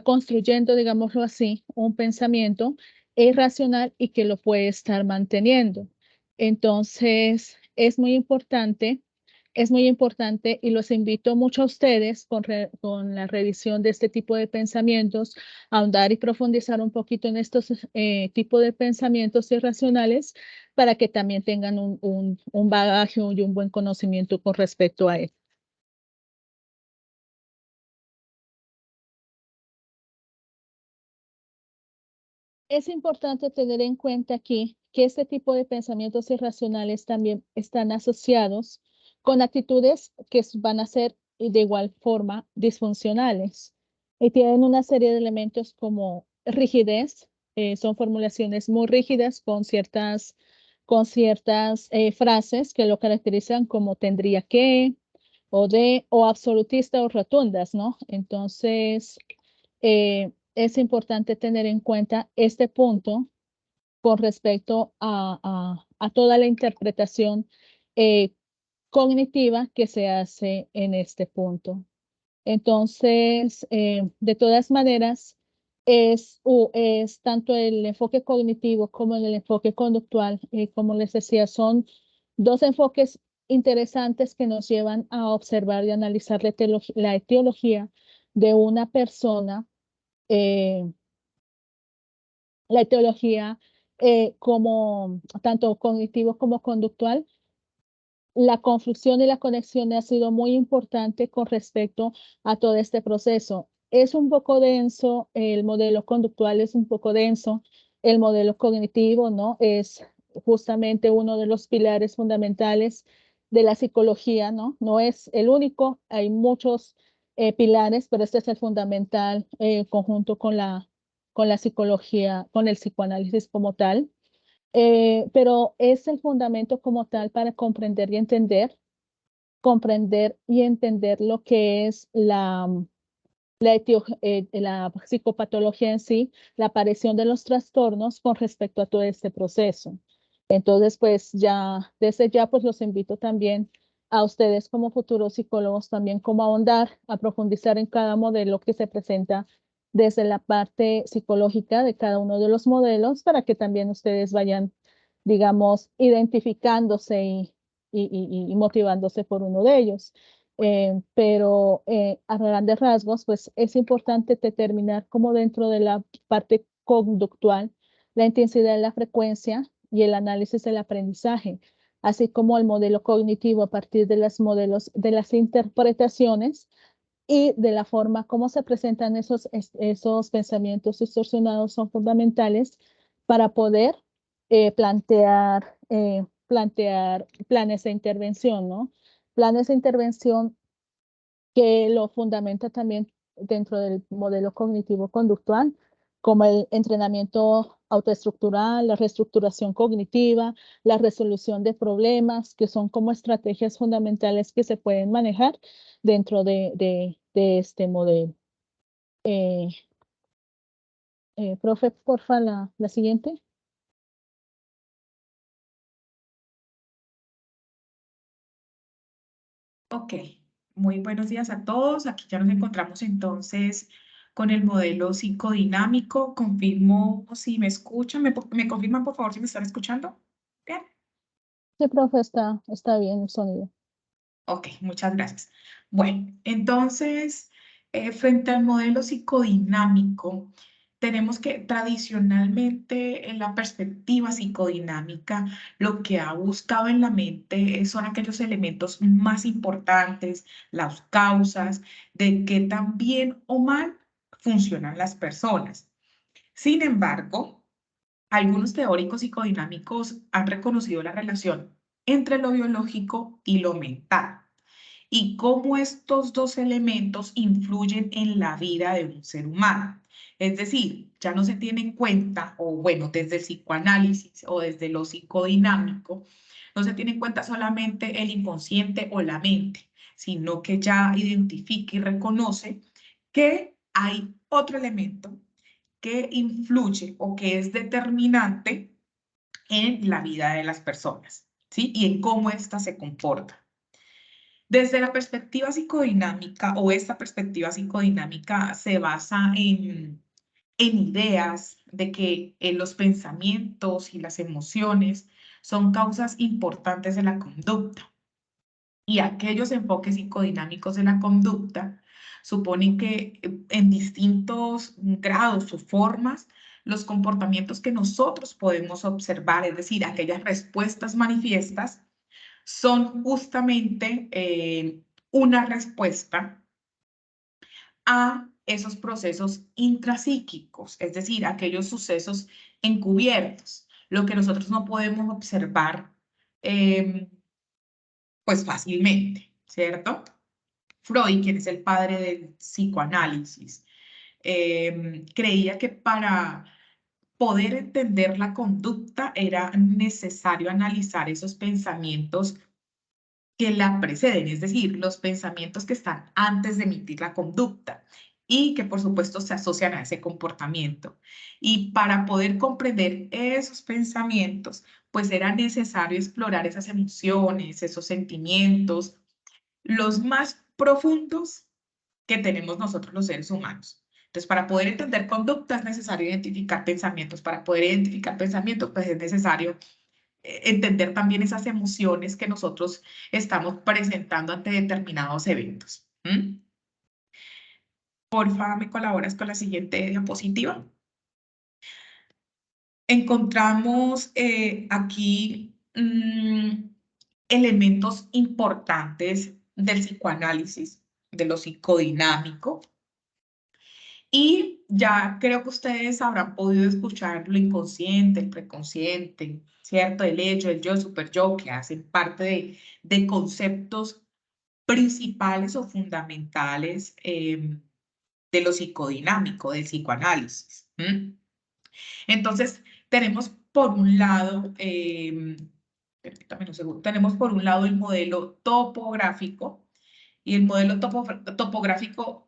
construyendo, digámoslo así, un pensamiento irracional y que lo puede estar manteniendo. Entonces, es muy importante y los invito mucho a ustedes con la revisión de este tipo de pensamientos, a ahondar y profundizar un poquito en estos tipos de pensamientos irracionales para que también tengan un bagaje y un buen conocimiento con respecto a él. Es importante tener en cuenta aquí que este tipo de pensamientos irracionales también están asociados con actitudes que van a ser de igual forma disfuncionales. y tienen una serie de elementos como rigidez, son formulaciones muy rígidas con ciertas frases que lo caracterizan como tendría que, o absolutista o rotundas, ¿no? Entonces, es importante tener en cuenta este punto con respecto a toda la interpretación cognitiva que se hace en este punto. Entonces, de todas maneras, es tanto el enfoque cognitivo como el enfoque conductual, como les decía, son dos enfoques interesantes que nos llevan a observar y analizar la etiología de una persona, la etiología como tanto cognitivo como conductual. La construcción y la conexión ha sido muy importante con respecto a todo este proceso. Es un poco denso, el modelo conductual es un poco denso, el modelo cognitivo, ¿no? Es justamente uno de los pilares fundamentales de la psicología, ¿no? No es el único, hay muchos pilares, pero este es el fundamental conjunto con la psicología, con el psicoanálisis como tal. Pero es el fundamento como tal para comprender y entender lo que es la psicopatología en sí, la aparición de los trastornos con respecto a todo este proceso. Entonces, pues ya, desde ya, pues los invito también a ustedes como futuros psicólogos también como a ahondar, a profundizar en cada modelo que se presenta desde la parte psicológica de cada uno de los modelos para que también ustedes vayan, digamos, identificándose y motivándose por uno de ellos. Pero a grandes rasgos, pues es importante determinar cómo dentro de la parte conductual, la intensidad de la frecuencia y el análisis del aprendizaje, así como el modelo cognitivo a partir de los modelos, de las interpretaciones y de la forma como se presentan esos pensamientos distorsionados son fundamentales para poder plantear planes de intervención, ¿no? Planes de intervención que lo fundamenta también dentro del modelo cognitivo-conductual, como el entrenamiento autoestructural, la reestructuración cognitiva, la resolución de problemas, que son como estrategias fundamentales que se pueden manejar dentro de este modelo. Profe, porfa, la siguiente. Ok, muy buenos días a todos. Aquí ya nos encontramos entonces con el modelo psicodinámico. Confirmo si me escuchan. ¿Me confirman, por favor, si me están escuchando? Bien. Sí, profe, está bien el sonido. Ok, muchas gracias. Bueno, entonces, frente al modelo psicodinámico, tenemos que tradicionalmente en la perspectiva psicodinámica, lo que ha buscado en la mente son aquellos elementos más importantes, las causas de qué tan bien o mal funcionan las personas. Sin embargo, algunos teóricos psicodinámicos han reconocido la relación entre lo biológico y lo mental y cómo estos dos elementos influyen en la vida de un ser humano. Es decir, ya no se tiene en cuenta, o bueno, desde el psicoanálisis o desde lo psicodinámico, no se tiene en cuenta solamente el inconsciente o la mente, sino que ya identifica y reconoce que hay otro elemento que influye o que es determinante en la vida de las personas, ¿sí? Y en cómo ésta se comporta. Desde la perspectiva psicodinámica o esta perspectiva psicodinámica se basa en ideas de que los pensamientos y las emociones son causas importantes de la conducta. Y aquellos enfoques psicodinámicos de la conducta suponen que en distintos grados o formas, los comportamientos que nosotros podemos observar, es decir, aquellas respuestas manifiestas, son justamente una respuesta a esos procesos intrapsíquicos, es decir, aquellos sucesos encubiertos, lo que nosotros no podemos observar pues fácilmente, ¿cierto? Freud, quien es el padre del psicoanálisis, creía que para poder entender la conducta era necesario analizar esos pensamientos que la preceden, es decir, los pensamientos que están antes de emitir la conducta y que por supuesto se asocian a ese comportamiento. Y para poder comprender esos pensamientos, pues era necesario explorar esas emociones, esos sentimientos, los más profundos que tenemos nosotros los seres humanos. Entonces, para poder entender conducta es necesario identificar pensamientos. Para poder identificar pensamientos, pues es necesario entender también esas emociones que nosotros estamos presentando ante determinados eventos. Por favor, ¿me colaboras con la siguiente diapositiva? Encontramos aquí elementos importantes del psicoanálisis, de lo psicodinámico. Y ya creo que ustedes habrán podido escuchar lo inconsciente, el preconsciente, ¿cierto? El hecho, el yo, el superyo, que hacen parte de conceptos principales o fundamentales de lo psicodinámico, del psicoanálisis. Entonces, tenemos por un lado, permítame un segundo, tenemos por un lado el modelo topográfico, y el modelo topográfico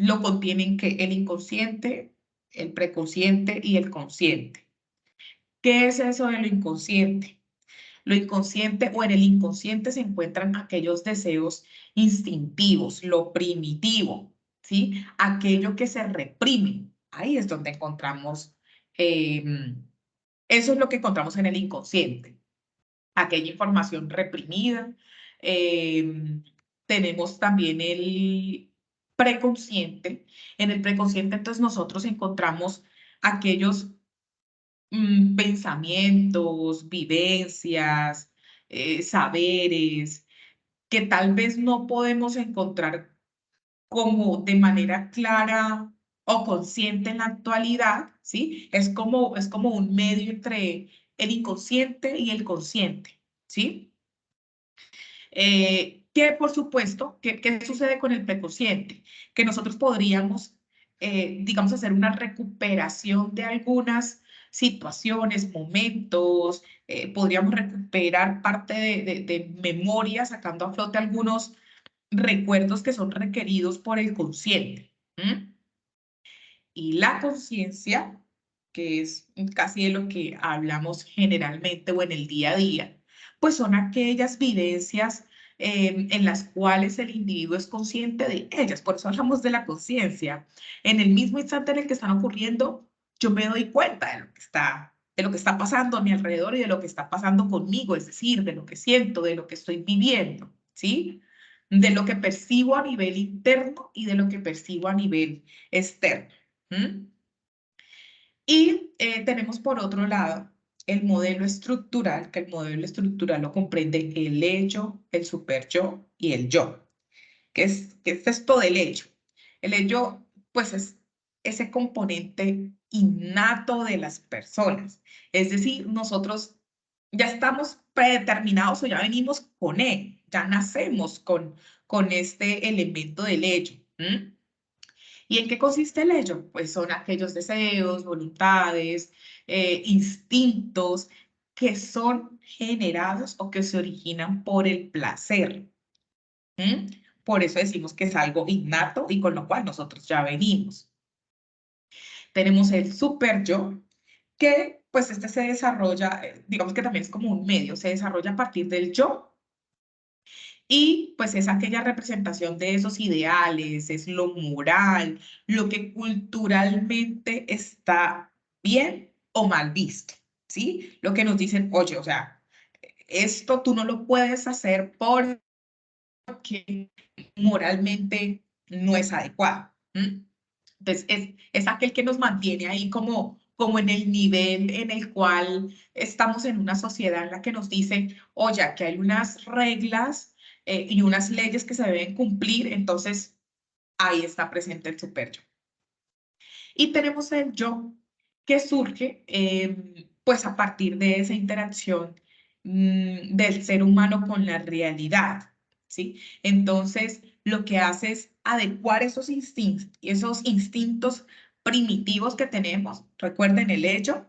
lo contienen que el inconsciente, el preconsciente y el consciente. ¿Qué es eso de lo inconsciente? Lo inconsciente o en el inconsciente se encuentran aquellos deseos instintivos, lo primitivo, ¿sí? Aquello que se reprime. Ahí es donde encontramos, eso es lo que encontramos en el inconsciente. Aquella información reprimida. Tenemos también el preconsciente. En el preconsciente, entonces, nosotros encontramos aquellos pensamientos, vivencias, saberes, que tal vez no podemos encontrar como de manera clara o consciente en la actualidad, ¿sí? Es como un medio entre el inconsciente y el consciente, ¿sí? Que por supuesto, ¿qué sucede con el preconsciente? Que nosotros podríamos, digamos, hacer una recuperación de algunas situaciones, momentos, podríamos recuperar parte de memoria, sacando a flote algunos recuerdos que son requeridos por el consciente. Y la conciencia, que es casi de lo que hablamos generalmente o en el día a día, pues son aquellas vivencias en las cuales el individuo es consciente de ellas. Por eso hablamos de la conciencia. En el mismo instante en el que están ocurriendo, yo me doy cuenta de lo que está pasando a mi alrededor y de lo que está pasando conmigo, es decir, de lo que siento, de lo que estoy viviendo, ¿sí? De lo que percibo a nivel interno y de lo que percibo a nivel externo. Y tenemos por otro lado el modelo estructural, que el modelo estructural lo comprende el ello, el superyo y el yo. ¿Qué es esto del ello? El ello, pues, es ese componente innato de las personas. Es decir, nosotros ya estamos predeterminados o ya venimos con él, ya nacemos con este elemento del ello. ¿Y en qué consiste el ello? Pues son aquellos deseos, voluntades, instintos que son generados o que se originan por el placer. Por eso decimos que es algo innato y con lo cual nosotros ya venimos. Tenemos el superyo, que pues este se desarrolla, digamos que también es como un medio, se desarrolla a partir del yo. Y pues es aquella representación de esos ideales, es lo moral, lo que culturalmente está bien o mal visto, ¿sí? Lo que nos dicen, oye, o sea, esto tú no lo puedes hacer porque moralmente no es adecuado. Entonces, es aquel que nos mantiene ahí como en el nivel en el cual estamos en una sociedad en la que nos dice, oye, que hay unas reglas y unas leyes que se deben cumplir, entonces ahí está presente el superyo. Y tenemos el yo, que surge pues a partir de esa interacción del ser humano con la realidad, ¿sí? Entonces, lo que hace es adecuar esos instintos primitivos que tenemos, recuerden el ello,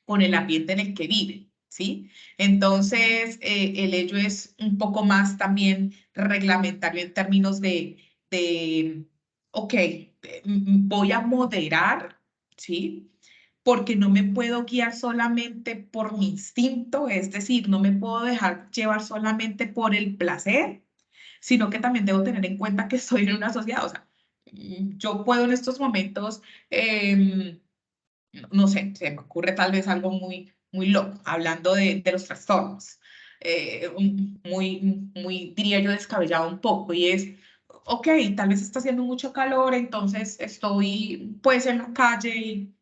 con el ambiente en el que vive, ¿sí? Entonces, el ello es un poco más también reglamentario en términos ok, voy a moderar, ¿sí? Porque no me puedo guiar solamente por mi instinto, es decir, no me puedo dejar llevar solamente por el placer, sino que también debo tener en cuenta que estoy en una sociedad, o sea, yo puedo en estos momentos, no sé, se me ocurre tal vez algo muy, muy loco, hablando de los trastornos, muy, diría yo, descabellado un poco, y es, ok, tal vez está haciendo mucho calor, entonces estoy pues en la calle y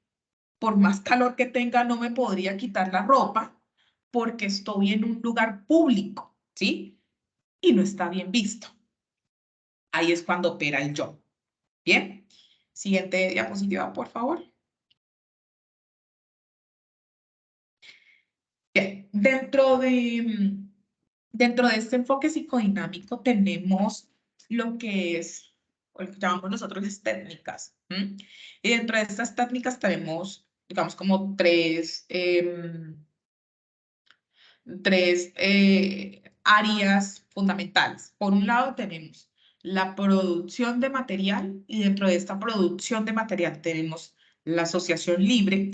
por más calor que tenga no me podría quitar la ropa porque estoy en un lugar público, ¿sí? Y no está bien visto. Ahí es cuando opera el yo. Bien. Siguiente diapositiva, por favor. Bien. Dentro de este enfoque psicodinámico tenemos lo que es, o lo que llamamos nosotros las técnicas. Y dentro de estas técnicas tenemos, digamos, como tres áreas fundamentales. Por un lado tenemos la producción de material y dentro de esta producción de material tenemos la asociación libre.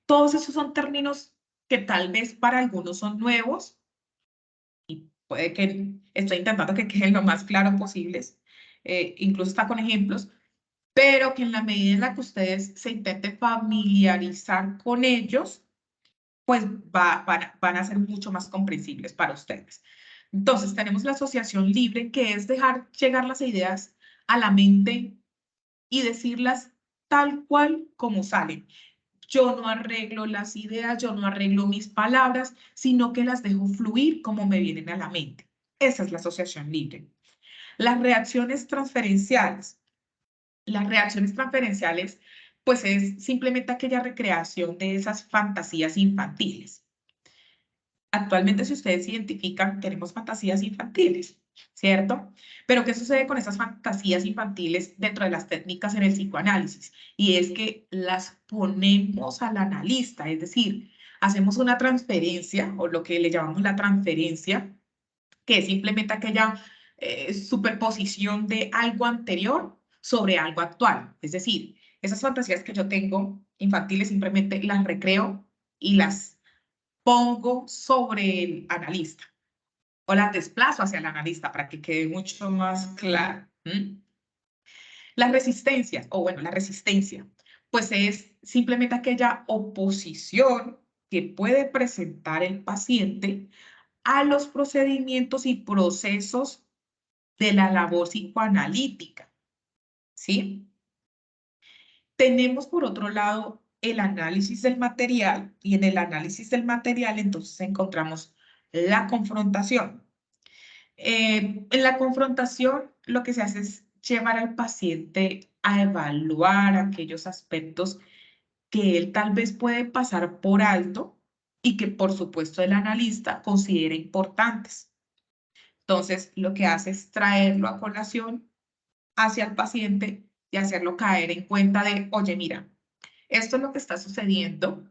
Todos esos son términos que tal vez para algunos son nuevos y puede que estoy intentando que queden lo más claro posibles, incluso está con ejemplos, pero que en la medida en la que ustedes se intenten familiarizar con ellos, pues van a ser mucho más comprensibles para ustedes. Entonces, tenemos la asociación libre, que es dejar llegar las ideas a la mente y decirlas tal cual como salen. Yo no arreglo las ideas, yo no arreglo mis palabras, sino que las dejo fluir como me vienen a la mente. Esa es la asociación libre. Las reacciones transferenciales. Las reacciones transferenciales, pues es simplemente aquella recreación de esas fantasías infantiles. Actualmente, si ustedes identifican, tenemos fantasías infantiles, ¿cierto? Pero ¿qué sucede con esas fantasías infantiles dentro de las técnicas en el psicoanálisis? Y es que las ponemos al analista, es decir, hacemos una transferencia, o lo que le llamamos la transferencia, que es simplemente aquella superposición de algo anterior sobre algo actual. Es decir, esas fantasías que yo tengo infantiles simplemente las recreo y las pongo sobre el analista o las desplazo hacia el analista para que quede mucho más claro. Las resistencias, o bueno, la resistencia, pues es simplemente aquella oposición que puede presentar el paciente a los procedimientos y procesos de la labor psicoanalítica, ¿sí? Tenemos por otro lado el análisis del material y en el análisis del material entonces encontramos la confrontación. En la confrontación lo que se hace es llevar al paciente a evaluar aquellos aspectos que él tal vez puede pasar por alto y que por supuesto el analista considera importantes. Entonces lo que hace es traerlo a colación hacia el paciente y hacerlo caer en cuenta de, oye, mira, esto es lo que está sucediendo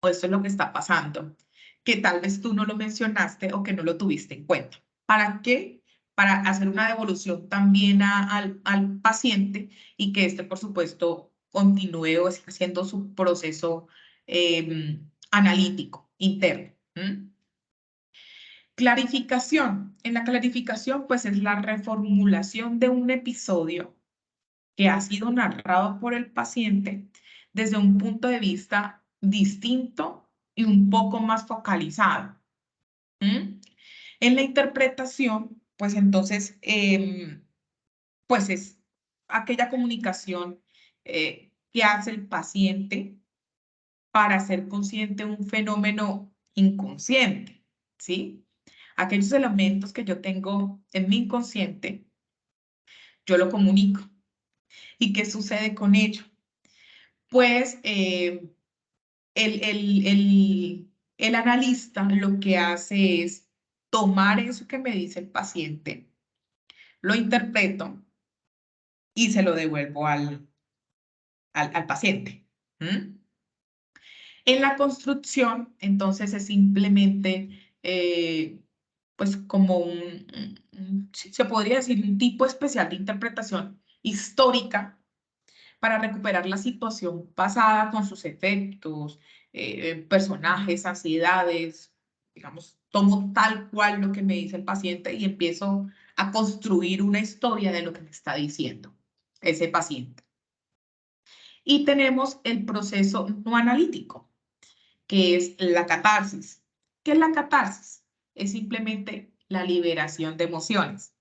o esto es lo que está pasando, que tal vez tú no lo mencionaste o que no lo tuviste en cuenta. ¿Para qué? Para hacer una devolución también al paciente y que este, por supuesto, continúe o siga haciendo su proceso analítico interno. Clarificación. En la clarificación, pues es la reformulación de un episodio que ha sido narrado por el paciente desde un punto de vista distinto y un poco más focalizado. En la interpretación, pues entonces, pues es aquella comunicación que hace el paciente para hacer consciente un fenómeno inconsciente, ¿sí? Aquellos elementos que yo tengo en mi inconsciente, yo lo comunico. ¿Y qué sucede con ello? Pues el analista lo que hace es tomar eso que me dice el paciente, lo interpreto y se lo devuelvo al paciente. ¿Mm? En la construcción, entonces, es simplemente, pues, como se podría decir, un tipo especial de interpretación histórica para recuperar la situación pasada con sus efectos, personajes, ansiedades, digamos, tomo tal cual lo que me dice el paciente y empiezo a construir una historia de lo que me está diciendo ese paciente. Y tenemos el proceso no analítico, que es la catarsis. ¿Qué es la catarsis? Es simplemente la liberación de emociones.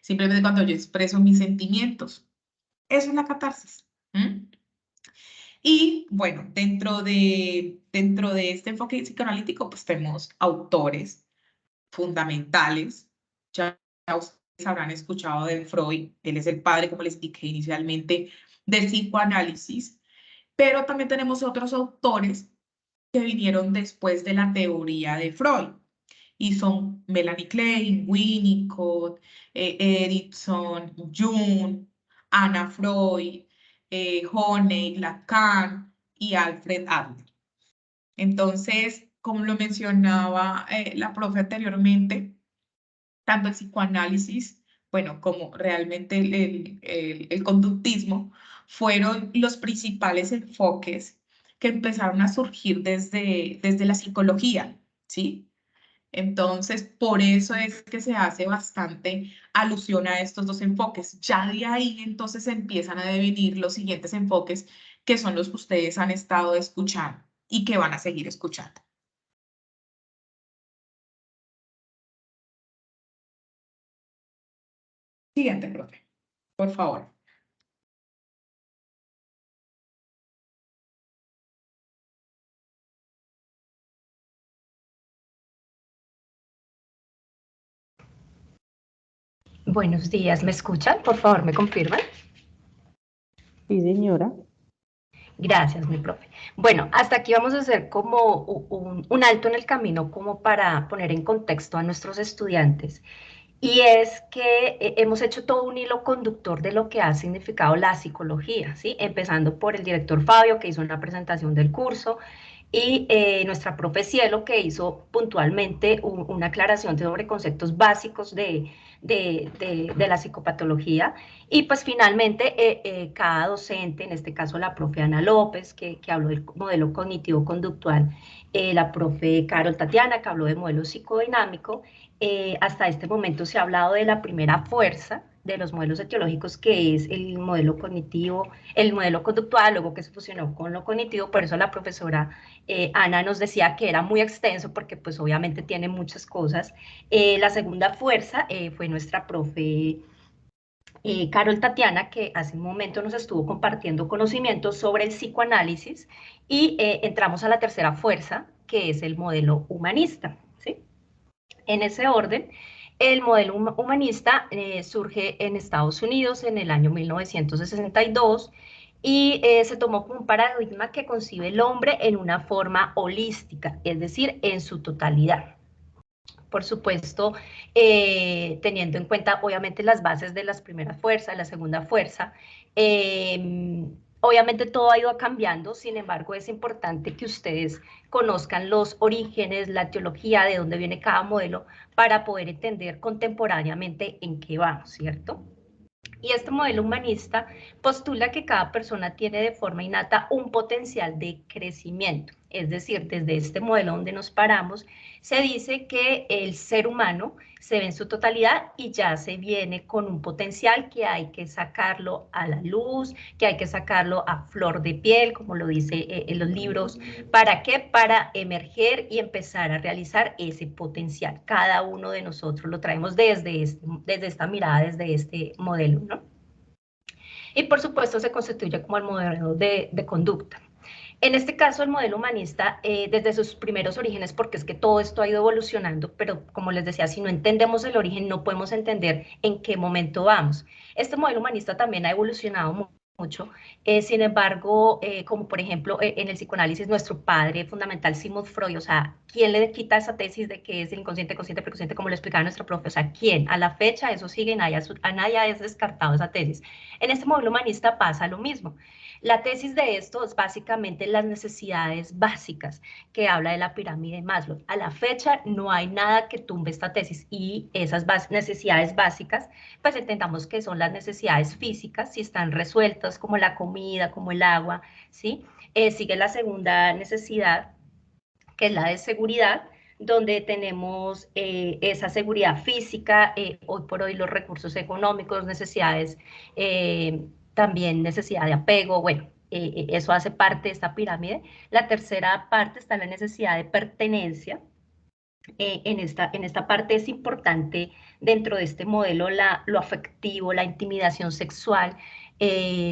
Simplemente cuando yo expreso mis sentimientos. Eso es la catarsis. ¿Mm? Y bueno, dentro de este enfoque psicoanalítico, pues tenemos autores fundamentales. Ya ustedes habrán escuchado de Freud, él es el padre, como les indiqué inicialmente, del psicoanálisis, pero también tenemos otros autores que vinieron después de la teoría de Freud, y son Melanie Klein, Winnicott, Erickson, Jung, Anna Freud, Honey, Lacan y Alfred Adler. Entonces, como lo mencionaba la profe anteriormente, tanto el psicoanálisis, bueno, como realmente el conductismo, fueron los principales enfoques que empezaron a surgir desde la psicología, ¿sí? Entonces, por eso es que se hace bastante alusión a estos dos enfoques. Ya de ahí, entonces, empiezan a devenir los siguientes enfoques, que son los que ustedes han estado escuchando y que van a seguir escuchando. Siguiente, profe, por favor. Buenos días, ¿me escuchan? Por favor, ¿me confirman? Sí, señora. Gracias, mi profe. Bueno, hasta aquí vamos a hacer como un alto en el camino como para poner en contexto a nuestros estudiantes. Y es que hemos hecho todo un hilo conductor de lo que ha significado la psicología, ¿sí? Empezando por el director Fabio, que hizo una presentación del curso, y nuestra profe Cielo, que hizo puntualmente una aclaración sobre conceptos básicos de la psicopatología. Y pues finalmente cada docente, en este caso la profe Ana López, que habló del modelo cognitivo-conductual, la profe Carol Tatiana, que habló del modelo psicodinámico. Hasta este momento se ha hablado de la primera fuerza de los modelos etiológicos, que es el modelo cognitivo, el modelo conductual, luego que se fusionó con lo cognitivo. Por eso la profesora Ana nos decía que era muy extenso, porque pues obviamente tiene muchas cosas. La segunda fuerza fue nuestra profe Carol Tatiana, que hace un momento nos estuvo compartiendo conocimientos sobre el psicoanálisis, y entramos a la tercera fuerza, que es el modelo humanista, ¿sí? En ese orden, el modelo humanista surge en Estados Unidos en el año 1962, y se tomó como un paradigma que concibe el hombre en una forma holística, es decir, en su totalidad. Por supuesto, teniendo en cuenta obviamente las bases de las primeras fuerzas, la segunda fuerza. Obviamente todo ha ido cambiando, sin embargo es importante que ustedes conozcan los orígenes, la teología, de dónde viene cada modelo, para poder entender contemporáneamente en qué vamos, ¿cierto? Y este modelo humanista postula que cada persona tiene de forma innata un potencial de crecimiento. Es decir, desde este modelo donde nos paramos, se dice que el ser humano se ve en su totalidad y ya se viene con un potencial que hay que sacarlo a la luz, que hay que sacarlo a flor de piel, como lo dice en los libros. ¿Para qué? Para emerger y empezar a realizar ese potencial. Cada uno de nosotros lo traemos desde esta mirada, desde este modelo, ¿no? Y por supuesto se constituye como el modelo de conducta. En este caso, el modelo humanista, desde sus primeros orígenes, porque es que todo esto ha ido evolucionando, pero como les decía, si no entendemos el origen, no podemos entender en qué momento vamos. Este modelo humanista también ha evolucionado mucho. Sin embargo, como por ejemplo en el psicoanálisis, nuestro padre fundamental, Sigmund Freud, o sea, ¿quién le quita esa tesis de que es el inconsciente, consciente, preconsciente, como lo explicaba nuestro profe? O sea, ¿quién? A la fecha eso sigue, a nadie es descartado esa tesis. En este modelo humanista pasa lo mismo. La tesis de esto es básicamente las necesidades básicas que habla de la pirámide de Maslow. A la fecha no hay nada que tumbe esta tesis y esas necesidades básicas, pues entendamos que son las necesidades físicas, si están resueltas, como la comida, como el agua, ¿sí? Sigue la segunda necesidad, que es la de seguridad, donde tenemos esa seguridad física, hoy por hoy los recursos económicos, necesidades, también necesidad de apego, bueno, eso hace parte de esta pirámide. La tercera parte está la necesidad de pertenencia. En esta parte es importante dentro de este modelo lo afectivo, la intimidación sexual,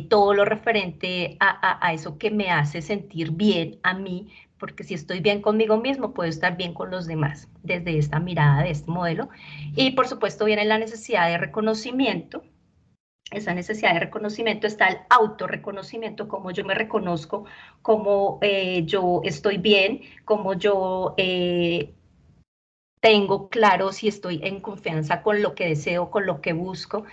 todo lo referente a eso que me hace sentir bien a mí, porque si estoy bien conmigo mismo, puedo estar bien con los demás, desde esta mirada de este modelo. Y por supuesto viene la necesidad de reconocimiento. Esa necesidad de reconocimiento está el autorreconocimiento, cómo yo me reconozco, cómo yo estoy bien, cómo yo tengo claro si estoy en confianza con lo que deseo, con lo que busco.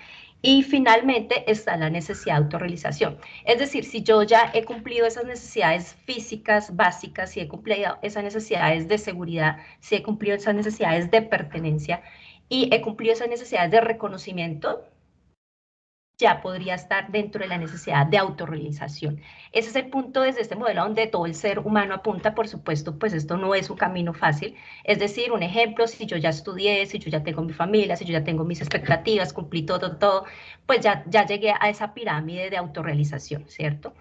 Y finalmente está la necesidad de autorrealización. Es decir, si yo ya he cumplido esas necesidades físicas básicas, si he cumplido esas necesidades de seguridad, si he cumplido esas necesidades de pertenencia y he cumplido esas necesidades de reconocimiento, ya podría estar dentro de la necesidad de autorrealización. Ese es el punto desde este modelo donde todo el ser humano apunta. Por supuesto, pues esto no es un camino fácil. Es decir, un ejemplo, si yo ya estudié, si yo ya tengo mi familia, si yo ya tengo mis expectativas, cumplí todo, pues ya llegué a esa pirámide de autorrealización, ¿cierto?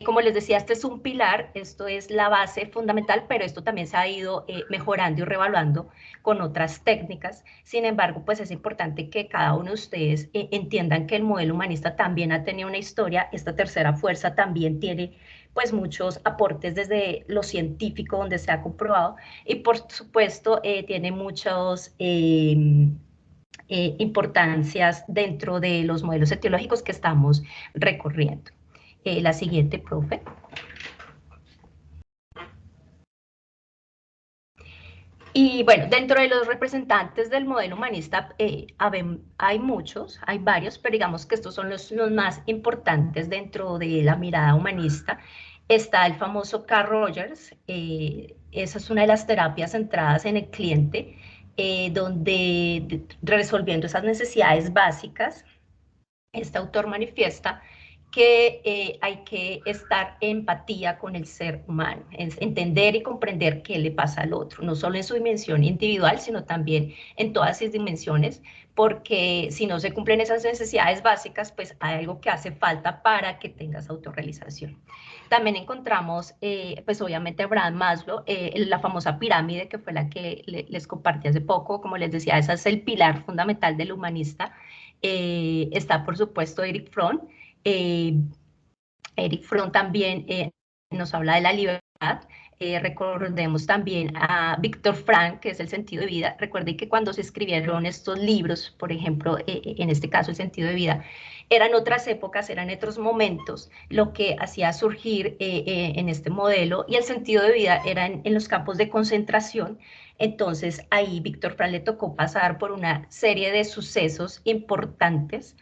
Como les decía, este es un pilar, esto es la base fundamental, pero esto también se ha ido mejorando y revaluando con otras técnicas. Sin embargo, pues es importante que cada uno de ustedes entiendan que el modelo humanista también ha tenido una historia. Esta tercera fuerza también tiene pues muchos aportes desde lo científico, donde se ha comprobado, y por supuesto tiene muchos importancias dentro de los modelos etiológicos que estamos recorriendo. La siguiente, profe. Y bueno, dentro de los representantes del modelo humanista hay muchos, hay varios, pero digamos que estos son los más importantes dentro de la mirada humanista. Está el famoso Carl Rogers, esa es una de las terapias centradas en el cliente, donde resolviendo esas necesidades básicas, este autor manifiesta que hay que estar en empatía con el ser humano, es entender y comprender qué le pasa al otro, no solo en su dimensión individual, sino también en todas sus dimensiones, porque si no se cumplen esas necesidades básicas, pues hay algo que hace falta para que tengas autorrealización. También encontramos, pues obviamente Abraham Maslow, la famosa pirámide que fue la que les compartí hace poco, como les decía, ese es el pilar fundamental del humanista. Está por supuesto Erich Fromm. Erich Fromm también nos habla de la libertad. Recordemos también a Viktor Frankl, que es el sentido de vida. Recuerden que cuando se escribieron estos libros, por ejemplo, en este caso el sentido de vida, eran otras épocas, eran otros momentos, lo que hacía surgir en este modelo, y el sentido de vida era en los campos de concentración. Entonces ahí Viktor Frankl le tocó pasar por una serie de sucesos importantes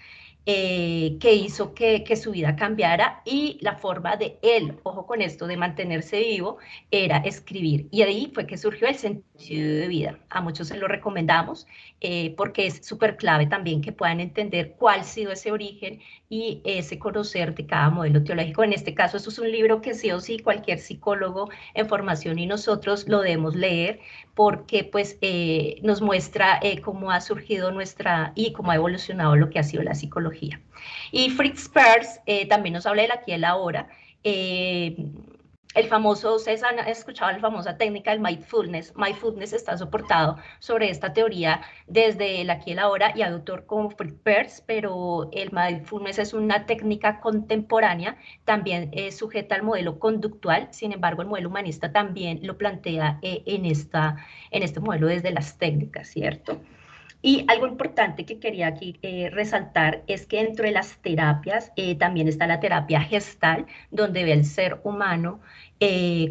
que hizo que su vida cambiara, y la forma de él, ojo con esto, de mantenerse vivo, era escribir. Y ahí fue que surgió el sentido de vida. A muchos se lo recomendamos porque es súper clave también que puedan entender cuál ha sido ese origen y ese conocer de cada modelo teológico. En este caso, esto es un libro que sí o sí cualquier psicólogo en formación y nosotros lo debemos leer, porque pues nos muestra cómo ha surgido y cómo ha evolucionado lo que ha sido la psicología. Y Fritz Perls también nos habla del aquí y el ahora. El famoso, ustedes han escuchado la famosa técnica del mindfulness. Mindfulness está soportado sobre esta teoría desde el aquí y el ahora, y hay autor como Fritz Perls, pero el mindfulness es una técnica contemporánea, también sujeta al modelo conductual. Sin embargo, el modelo humanista también lo plantea en este modelo desde las técnicas, ¿cierto? Y algo importante que quería aquí resaltar es que dentro de las terapias también está la terapia gestal, donde ve el ser humano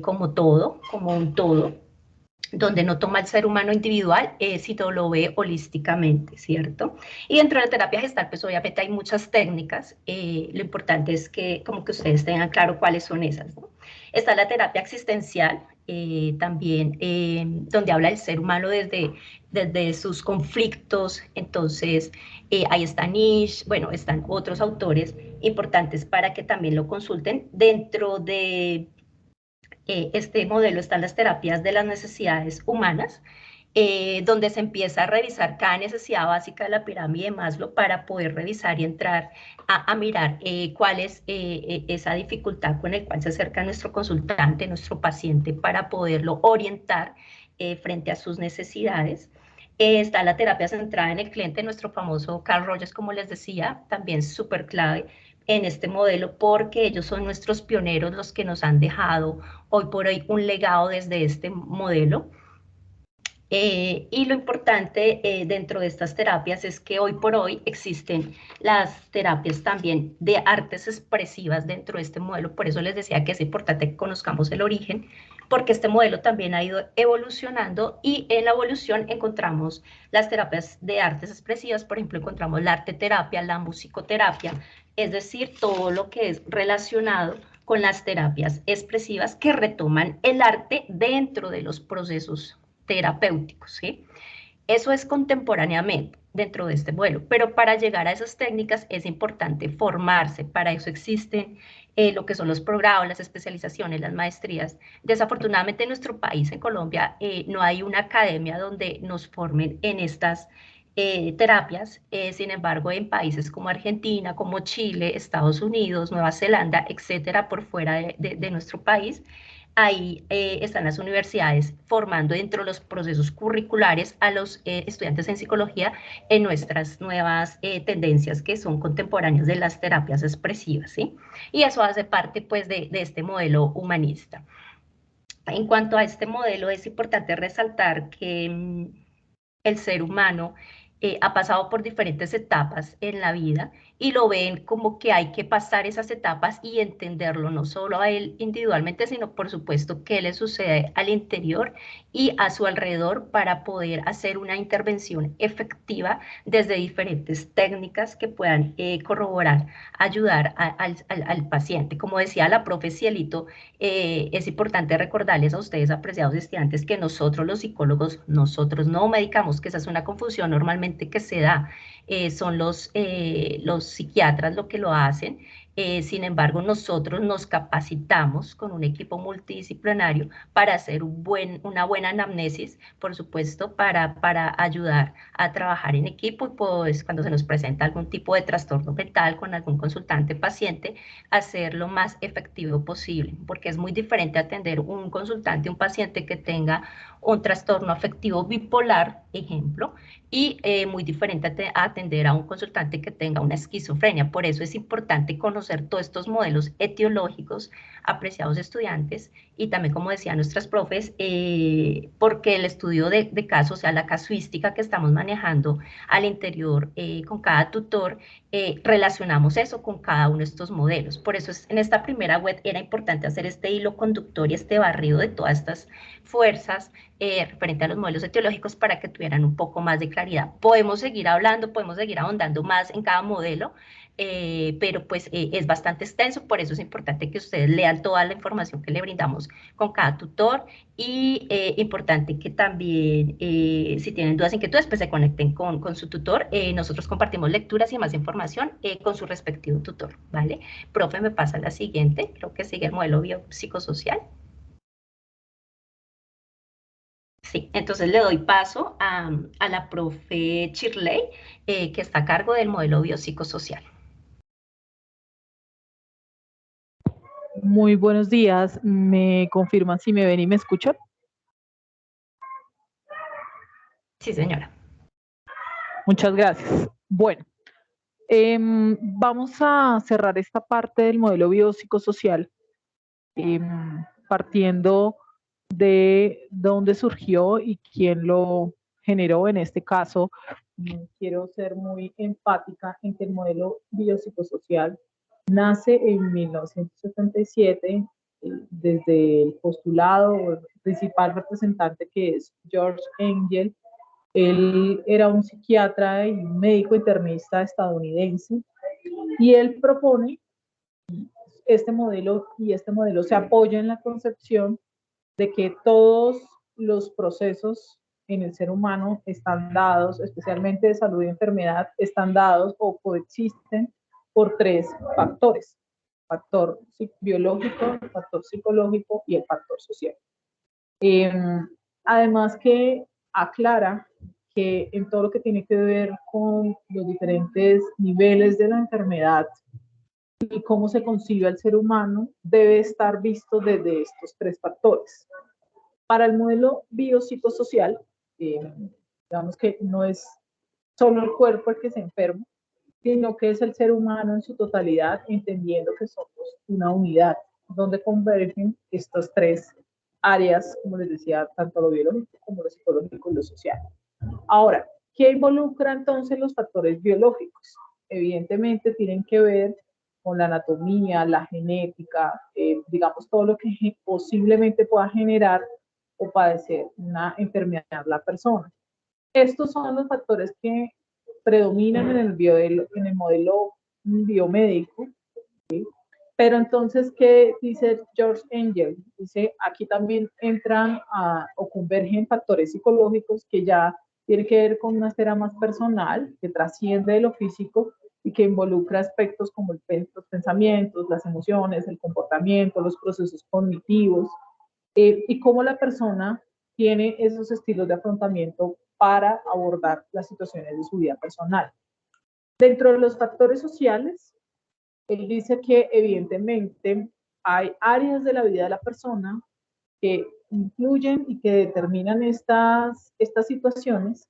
como todo, como un todo, donde no toma el ser humano individual, sino lo ve holísticamente, ¿cierto? Y dentro de la terapia gestal, pues obviamente hay muchas técnicas, lo importante es que como que ustedes tengan claro cuáles son esas, ¿no? Está la terapia existencial, también, donde habla del ser humano desde sus conflictos, entonces ahí está Nietzsche, bueno, están otros autores importantes para que también lo consulten. Dentro de este modelo están las terapias de las necesidades humanas, donde se empieza a revisar cada necesidad básica de la pirámide de Maslow para poder revisar y entrar a mirar cuál es esa dificultad con la cual se acerca nuestro consultante, nuestro paciente, para poderlo orientar frente a sus necesidades. Está la terapia centrada en el cliente, nuestro famoso Carl Rogers, como les decía, también súper clave en este modelo, porque ellos son nuestros pioneros, los que nos han dejado hoy por hoy un legado desde este modelo. Y lo importante dentro de estas terapias es que hoy por hoy existen las terapias también de artes expresivas dentro de este modelo, por eso les decía que es importante que conozcamos el origen, porque este modelo también ha ido evolucionando y en la evolución encontramos las terapias de artes expresivas, por ejemplo, encontramos la arteterapia, la musicoterapia, es decir, todo lo que es relacionado con las terapias expresivas que retoman el arte dentro de los procesos terapéuticos, ¿sí? Eso es contemporáneamente dentro de este modelo, pero para llegar a esas técnicas es importante formarse, para eso existen lo que son los programas, las especializaciones, las maestrías. Desafortunadamente en nuestro país, en Colombia, no hay una academia donde nos formen en estas terapias, sin embargo en países como Argentina, como Chile, Estados Unidos, Nueva Zelanda, etcétera, por fuera de nuestro país, ahí están las universidades formando dentro de los procesos curriculares a los estudiantes en psicología en nuestras nuevas tendencias que son contemporáneas de las terapias expresivas, ¿sí? Y eso hace parte pues de este modelo humanista. En cuanto a este modelo es importante resaltar que el ser humano ha pasado por diferentes etapas en la vida y lo ven como que hay que pasar esas etapas y entenderlo no solo a él individualmente, sino por supuesto qué le sucede al interior y a su alrededor para poder hacer una intervención efectiva desde diferentes técnicas que puedan corroborar, ayudar al paciente. Como decía la profe Cielito, es importante recordarles a ustedes, apreciados estudiantes, que nosotros los psicólogos, nosotros no medicamos, que esa es una confusión normalmente que se da, son los psiquiatras lo que lo hacen. Sin embargo, nosotros nos capacitamos con un equipo multidisciplinario para hacer una buena anamnesis, por supuesto, para ayudar a trabajar en equipo y pues cuando se nos presenta algún tipo de trastorno mental con algún consultante paciente, hacer lo más efectivo posible, porque es muy diferente atender un consultante, un paciente que tenga un trastorno afectivo bipolar, ejemplo, y muy diferente a atender a un consultante que tenga una esquizofrenia. Por eso es importante conocer todos estos modelos etiológicos, apreciados estudiantes, y también, como decían nuestras profes, porque el estudio de casos, o sea, la casuística que estamos manejando al interior con cada tutor, relacionamos eso con cada uno de estos modelos. Por eso en esta primera web era importante hacer este hilo conductor y este barrido de todas estas fuerzas referente a los modelos etiológicos para que tuvieran un poco más de claridad. Podemos seguir hablando, podemos seguir ahondando más en cada modelo, pero pues es bastante extenso, por eso es importante que ustedes lean toda la información que le brindamos con cada tutor y importante que también si tienen dudas, inquietudes, pues se conecten con su tutor. Nosotros compartimos lecturas y más información con su respectivo tutor, ¿vale? Profe, me pasa la siguiente, creo que sigue el modelo biopsicosocial. Sí, entonces le doy paso a la profe Shirley, que está a cargo del modelo biopsicosocial. Muy buenos días. ¿Me confirman si me ven y me escuchan? Sí, señora. Muchas gracias. Bueno, vamos a cerrar esta parte del modelo biopsicosocial partiendo de dónde surgió y quién lo generó. En este caso, quiero ser muy enfática en que el modelo biopsicosocial nace en 1977 desde el postulado o el principal representante, que es George Engel. Él era un psiquiatra y un médico internista estadounidense, y él propone este modelo, y este modelo se apoya en la concepción de que todos los procesos en el ser humano están dados, especialmente de salud y enfermedad, están dados o coexisten por tres factores: factor biológico, el factor psicológico y el factor social. Además que aclara que en todo lo que tiene que ver con los diferentes niveles de la enfermedad y cómo se concibe al ser humano, debe estar visto desde estos tres factores. Para el modelo biopsicosocial, digamos que no es solo el cuerpo el que se enferma, sino que es el ser humano en su totalidad, entendiendo que somos una unidad, donde convergen estas tres áreas, como les decía, tanto lo biológico como lo psicológico y lo social. Ahora, ¿qué involucra entonces los factores biológicos? Evidentemente tienen que ver con la anatomía, la genética, digamos todo lo que posiblemente pueda generar o padecer una enfermedad la persona. Estos son los factores que predominan en el modelo biomédico, ¿sí? Pero entonces, ¿qué dice George Engel? Dice, aquí también entran o convergen factores psicológicos que ya tienen que ver con una esfera más personal, que trasciende de lo físico y que involucra aspectos como los pensamientos, las emociones, el comportamiento, los procesos cognitivos, y cómo la persona tiene esos estilos de afrontamiento para abordar las situaciones de su vida personal. Dentro de los factores sociales, él dice que evidentemente hay áreas de la vida de la persona que influyen y que determinan estas situaciones,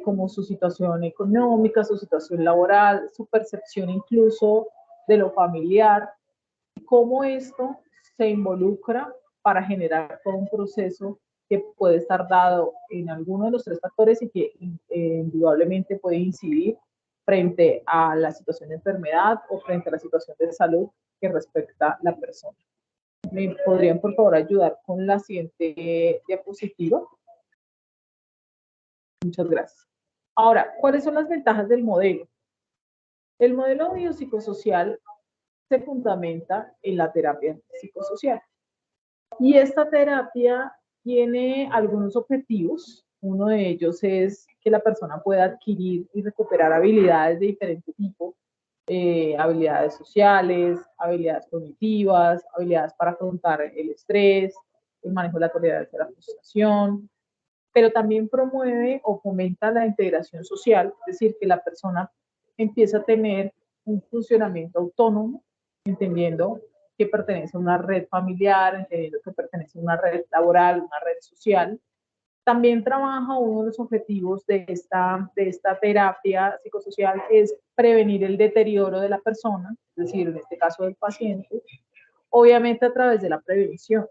como su situación económica, su situación laboral, su percepción incluso de lo familiar, cómo esto se involucra para generar todo un proceso que puede estar dado en alguno de los tres factores y que indudablemente puede incidir frente a la situación de enfermedad o frente a la situación de salud que respecta a la persona. ¿Me podrían, por favor, ayudar con la siguiente diapositiva? Muchas gracias. Ahora, ¿cuáles son las ventajas del modelo? El modelo biopsicosocial se fundamenta en la terapia psicosocial. Y esta terapia tiene algunos objetivos. Uno de ellos es que la persona pueda adquirir y recuperar habilidades de diferente tipo, habilidades sociales, habilidades cognitivas, habilidades para afrontar el estrés, el manejo de la tolerancia a la frustración, pero también promueve o fomenta la integración social, es decir, que la persona empieza a tener un funcionamiento autónomo, entendiendo que pertenece a una red familiar, entendiendo que pertenece a una red laboral, una red social. También trabaja, uno de los objetivos de esta terapia psicosocial es prevenir el deterioro de la persona, es decir, en este caso del paciente, obviamente a través de la prevención.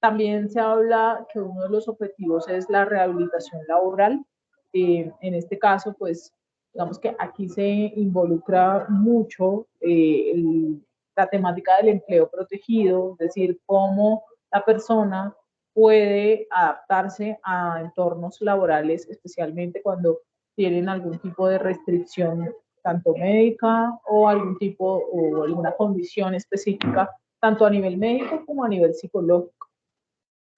También se habla que uno de los objetivos es la rehabilitación laboral. En este caso, pues, digamos que aquí se involucra mucho la temática del empleo protegido, es decir, cómo la persona puede adaptarse a entornos laborales, especialmente cuando tienen algún tipo de restricción, tanto médica o algún tipo o alguna condición específica, tanto a nivel médico como a nivel psicológico.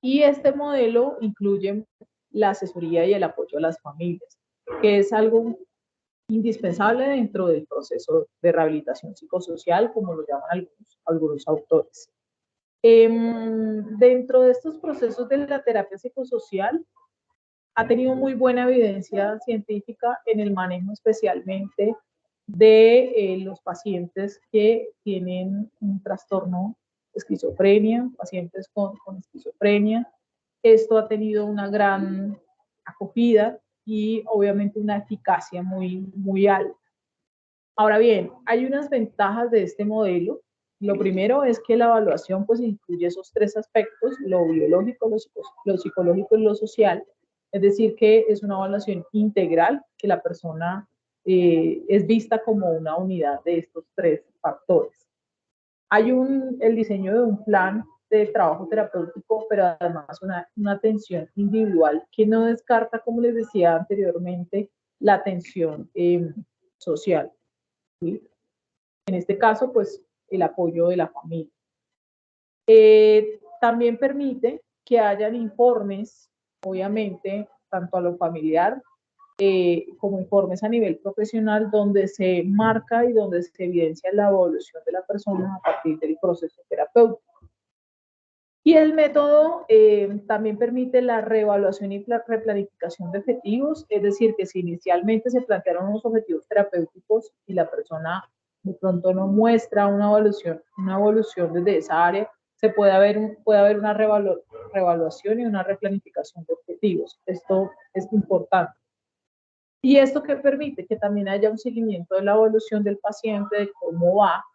Y este modelo incluye la asesoría y el apoyo a las familias, que es algo indispensable dentro del proceso de rehabilitación psicosocial, como lo llaman algunos autores. Dentro de estos procesos de la terapia psicosocial, ha tenido muy buena evidencia científica en el manejo especialmente de los pacientes que tienen un trastorno de esquizofrenia, pacientes con esquizofrenia. Esto ha tenido una gran acogida y obviamente una eficacia muy alta. Ahora bien, hay unas ventajas de este modelo. Lo primero es que la evaluación pues incluye esos tres aspectos: lo biológico, lo psicológico y lo social. Es decir, que es una evaluación integral, que la persona es vista como una unidad de estos tres factores. Hay el diseño de un plan de trabajo terapéutico, pero además una atención individual que no descarta, como les decía anteriormente, la atención social, ¿sí? En este caso, pues, el apoyo de la familia. También permite que hayan informes, obviamente, tanto a lo familiar como informes a nivel profesional, donde se marca y donde se evidencia la evolución de la persona a partir del proceso terapéutico. Y el método también permite la reevaluación y replanificación de objetivos, es decir, que si inicialmente se plantearon unos objetivos terapéuticos y la persona de pronto no muestra una evolución desde esa área, puede haber una reevaluación y una replanificación de objetivos. Esto es importante. ¿Y esto qué permite? Que también haya un seguimiento de la evolución del paciente, de cómo va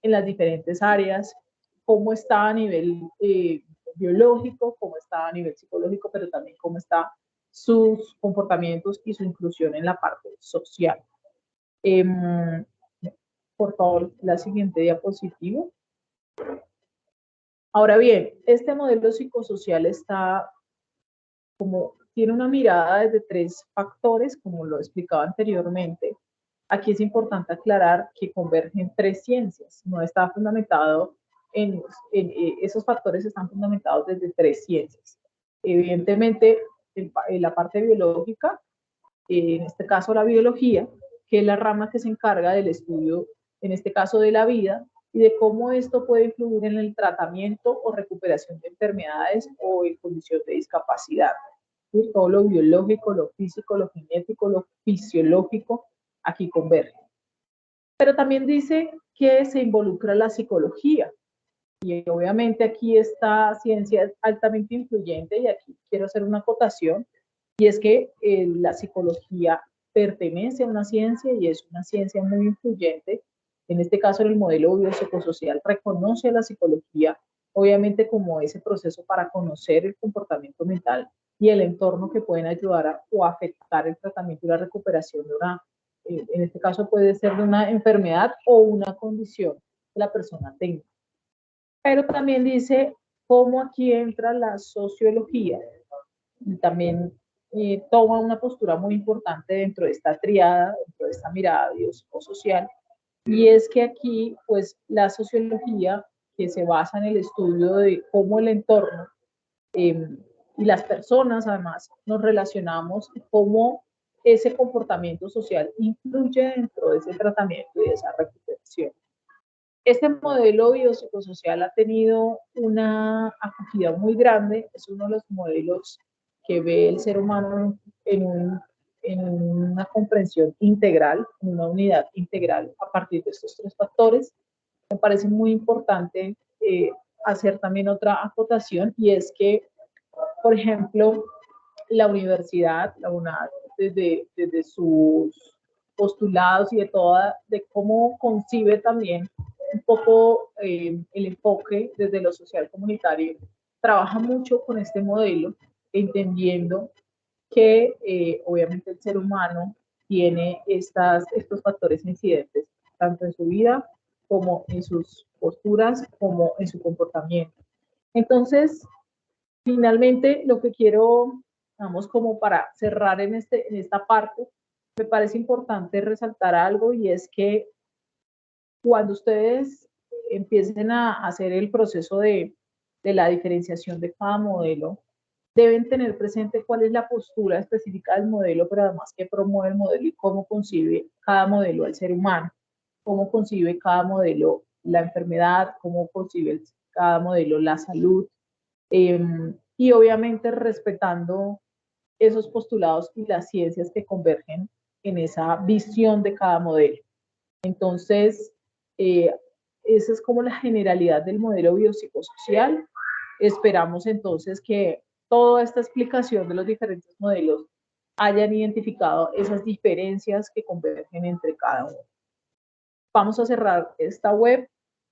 en las diferentes áreas, cómo está a nivel biológico, cómo está a nivel psicológico, pero también cómo están sus comportamientos y su inclusión en la parte social. Por favor, la siguiente diapositiva. Ahora bien, este modelo psicosocial tiene una mirada desde tres factores, como lo explicaba anteriormente. Aquí es importante aclarar que convergen tres ciencias, no está fundamentado esos factores están fundamentados desde tres ciencias. Evidentemente, en la parte biológica, en este caso la biología, que es la rama que se encarga del estudio, en este caso de la vida, y de cómo esto puede influir en el tratamiento o recuperación de enfermedades o en condición de discapacidad. Todo lo biológico, lo físico, lo genético, lo fisiológico, aquí converge. Pero también dice que se involucra la psicología. Y obviamente aquí esta ciencia es altamente influyente y aquí quiero hacer una acotación, y es que la psicología pertenece a una ciencia y es una ciencia muy influyente. En este caso, en el modelo biopsicosocial reconoce a la psicología, obviamente, como ese proceso para conocer el comportamiento mental y el entorno que pueden ayudar o afectar el tratamiento y la recuperación de en este caso puede ser de una enfermedad o una condición que la persona tenga. Pero también dice cómo aquí entra la sociología y también toma una postura muy importante dentro de esta triada, dentro de esta mirada biopsicosocial, y es que aquí, pues, la sociología, que se basa en el estudio de cómo el entorno y las personas, además, nos relacionamos, cómo ese comportamiento social influye dentro de ese tratamiento y de esa recuperación. Este modelo biopsicosocial ha tenido una acogida muy grande, es uno de los modelos que ve el ser humano en una comprensión integral, en una unidad integral a partir de estos tres factores. Me parece muy importante hacer también otra acotación, y es que, por ejemplo, la universidad, la UNAD, desde sus postulados y de cómo concibe también un poco el enfoque desde lo social comunitario, trabaja mucho con este modelo, entendiendo que obviamente el ser humano tiene estos factores incidentes, tanto en su vida como en sus posturas, como en su comportamiento. Entonces, finalmente, lo que quiero, vamos, como para cerrar en esta parte, me parece importante resaltar algo, y es que cuando ustedes empiecen a hacer el proceso de la diferenciación de cada modelo, deben tener presente cuál es la postura específica del modelo, pero además qué promueve el modelo y cómo concibe cada modelo al ser humano, cómo concibe cada modelo la enfermedad, cómo concibe cada modelo la salud, y obviamente respetando esos postulados y las ciencias que convergen en esa visión de cada modelo. Entonces, esa es como la generalidad del modelo biopsicosocial. Esperamos entonces que toda esta explicación de los diferentes modelos hayan identificado esas diferencias que convergen entre cada uno. Vamos a cerrar esta web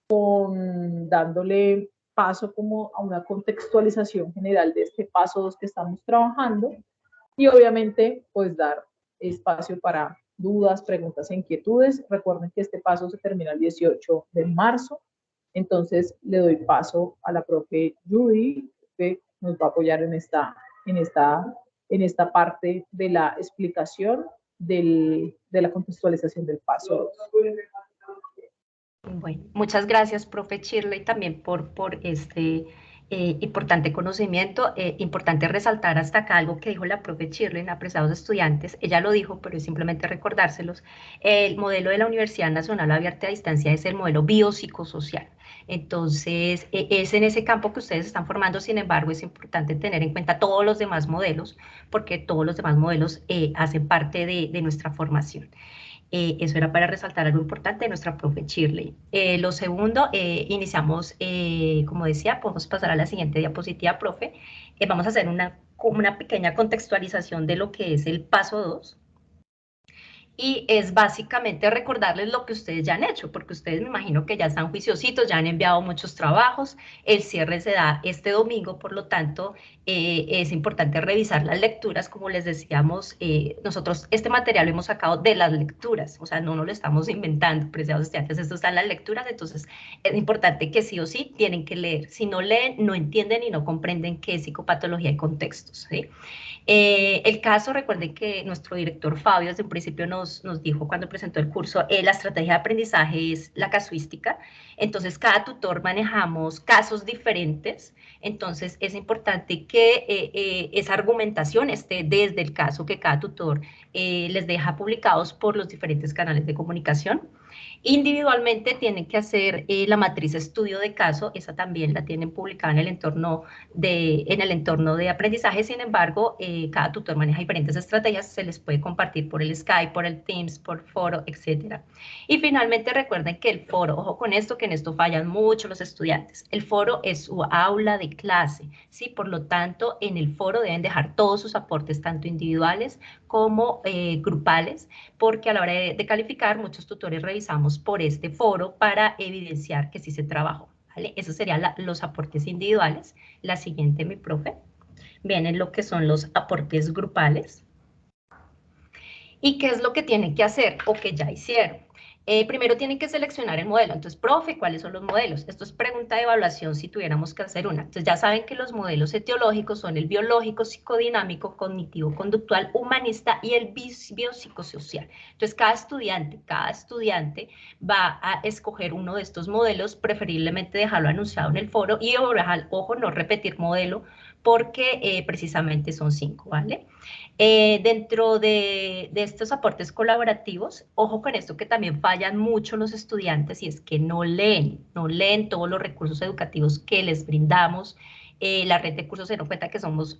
dándole paso como a una contextualización general de este paso 2 que estamos trabajando, Y obviamente, pues dar espacio para dudas, preguntas e inquietudes. Recuerden que este paso se termina el 18 de marzo. Entonces, le doy paso a la profe Judy, que nos va a apoyar en esta parte de la explicación de la contextualización del paso 2. Bueno, muchas gracias, profe Shirley, también por este importante conocimiento. Importante resaltar hasta acá algo que dijo la profe Shirley, apreciados estudiantes. Ella lo dijo, pero es simplemente recordárselos. El modelo de la Universidad Nacional Abierta a Distancia es el modelo biopsicosocial. Entonces, es en ese campo que ustedes están formando. Sin embargo, es importante tener en cuenta todos los demás modelos, porque todos los demás modelos hacen parte de nuestra formación. Eso era para resaltar algo importante de nuestra profe Shirley. Lo segundo, iniciamos, como decía, podemos pasar a la siguiente diapositiva, profe. Vamos a hacer una pequeña contextualización de lo que es el paso 2. Y es básicamente recordarles lo que ustedes ya han hecho, porque ustedes me imagino que ya están juiciositos, ya han enviado muchos trabajos, el cierre se da este domingo, por lo tanto, es importante revisar las lecturas, como les decíamos, nosotros este material lo hemos sacado de las lecturas, o sea, no nos lo estamos inventando, preciados estudiantes, esto está en las lecturas, entonces es importante que sí o sí tienen que leer, si no leen, no entienden y no comprenden qué es psicopatología y contextos, ¿sí? El caso, recuerden que nuestro director Fabio desde un principio nos dijo cuando presentó el curso, la estrategia de aprendizaje es la casuística, entonces cada tutor manejamos casos diferentes, entonces es importante que esa argumentación esté desde el caso que cada tutor les deja publicados por los diferentes canales de comunicación. Individualmente tienen que hacer la matriz estudio de caso, esa también la tienen publicada en el entorno de aprendizaje. Sin embargo, cada tutor maneja diferentes estrategias, se les puede compartir por el Skype, por el Teams, por foro, etc. Y finalmente recuerden que el foro, ojo con esto, que en esto fallan mucho los estudiantes, el foro es su aula de clase, ¿sí? Por lo tanto, en el foro deben dejar todos sus aportes, tanto individuales como grupales, porque a la hora de calificar, muchos tutores revisamos por este foro para evidenciar que sí se trabajó, ¿vale? Esos serían los aportes individuales. La siguiente, mi profe. Vienen lo que son los aportes grupales. ¿Y qué es lo que tienen que hacer o que ya hicieron? Primero tienen que seleccionar el modelo. Entonces, profe, ¿cuáles son los modelos? Esto es pregunta de evaluación si tuviéramos que hacer una. Entonces, ya saben que los modelos etiológicos son el biológico, psicodinámico, cognitivo, conductual, humanista y el biopsicosocial. Entonces, cada estudiante va a escoger uno de estos modelos, preferiblemente dejarlo anunciado en el foro y, ojo, no repetir modelo porque precisamente son 5, ¿vale? Dentro de estos aportes colaborativos, ojo con esto que también fallan mucho los estudiantes y es que no leen todos los recursos educativos que les brindamos. La red de cursos se da cuenta que somos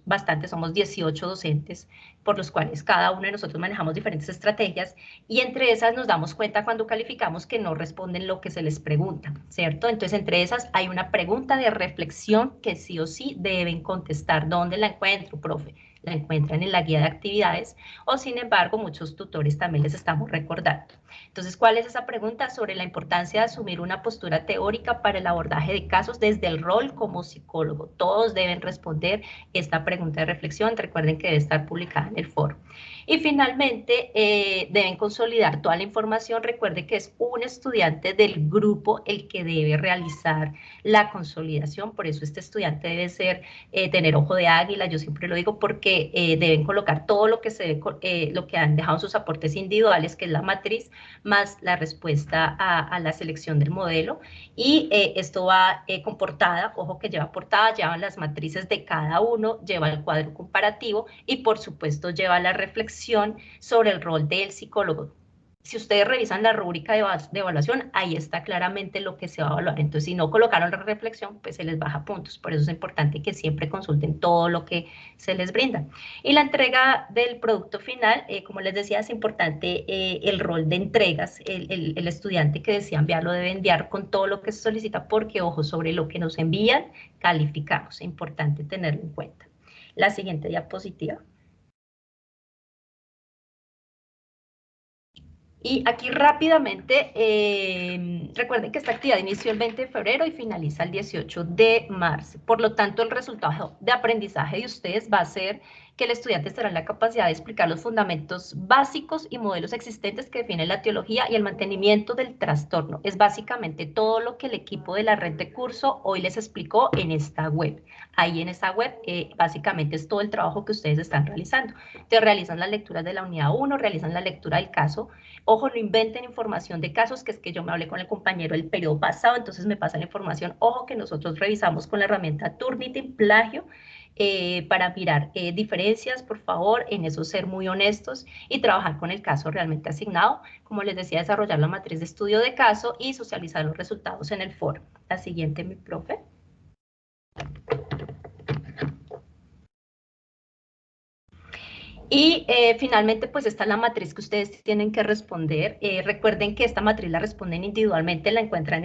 18 docentes, por los cuales cada uno de nosotros manejamos diferentes estrategias y entre esas nos damos cuenta cuando calificamos que no responden lo que se les pregunta, ¿cierto? Entonces, entre esas hay una pregunta de reflexión que sí o sí deben contestar. ¿Dónde la encuentro, profe? La encuentran en la guía de actividades o sin embargo muchos tutores también les estamos recordando. Entonces, ¿cuál es esa pregunta? Sobre la importancia de asumir una postura teórica para el abordaje de casos desde el rol como psicólogo. Todos deben responder esta pregunta de reflexión, recuerden que debe estar publicada en el foro. Y finalmente, deben consolidar toda la información. Recuerde que es un estudiante del grupo el que debe realizar la consolidación, por eso este estudiante debe tener ojo de águila, yo siempre lo digo, porque deben colocar todo lo que han dejado sus aportes individuales, que es la matriz, más la respuesta a la selección del modelo, y esto va con portada, ojo que lleva portada, llevan las matrices de cada uno, lleva el cuadro comparativo, y por supuesto lleva la reflexión sobre el rol del psicólogo. Si ustedes revisan la rúbrica de evaluación, ahí está claramente lo que se va a evaluar. Entonces, si no colocaron la reflexión, pues se les baja puntos. Por eso es importante que siempre consulten todo lo que se les brinda. Y la entrega del producto final, como les decía, es importante el rol de entregas. El estudiante que desea enviarlo debe enviar con todo lo que se solicita, porque, ojo, sobre lo que nos envían, calificamos. Es importante tenerlo en cuenta. La siguiente diapositiva. Y aquí rápidamente, recuerden que esta actividad inició el 20 de febrero y finaliza el 18 de marzo. Por lo tanto, el resultado de aprendizaje de ustedes va a ser que el estudiante estará en la capacidad de explicar los fundamentos básicos y modelos existentes que definen la etiología y el mantenimiento del trastorno. Es básicamente todo lo que el equipo de la red de curso hoy les explicó en esta web. Ahí en esta web básicamente es todo el trabajo que ustedes están realizando. Te realizan las lecturas de la unidad 1, realizan la lectura del caso. Ojo, no inventen información de casos, que es que yo me hablé con el compañero el periodo pasado, entonces me pasa la información. Ojo, que nosotros revisamos con la herramienta Turnitin plagio para mirar diferencias, por favor, en eso ser muy honestos y trabajar con el caso realmente asignado. Como les decía, desarrollar la matriz de estudio de caso y socializar los resultados en el foro. La siguiente, mi profe. Y finalmente, pues esta es la matriz que ustedes tienen que responder. Recuerden que esta matriz la responden individualmente, la encuentran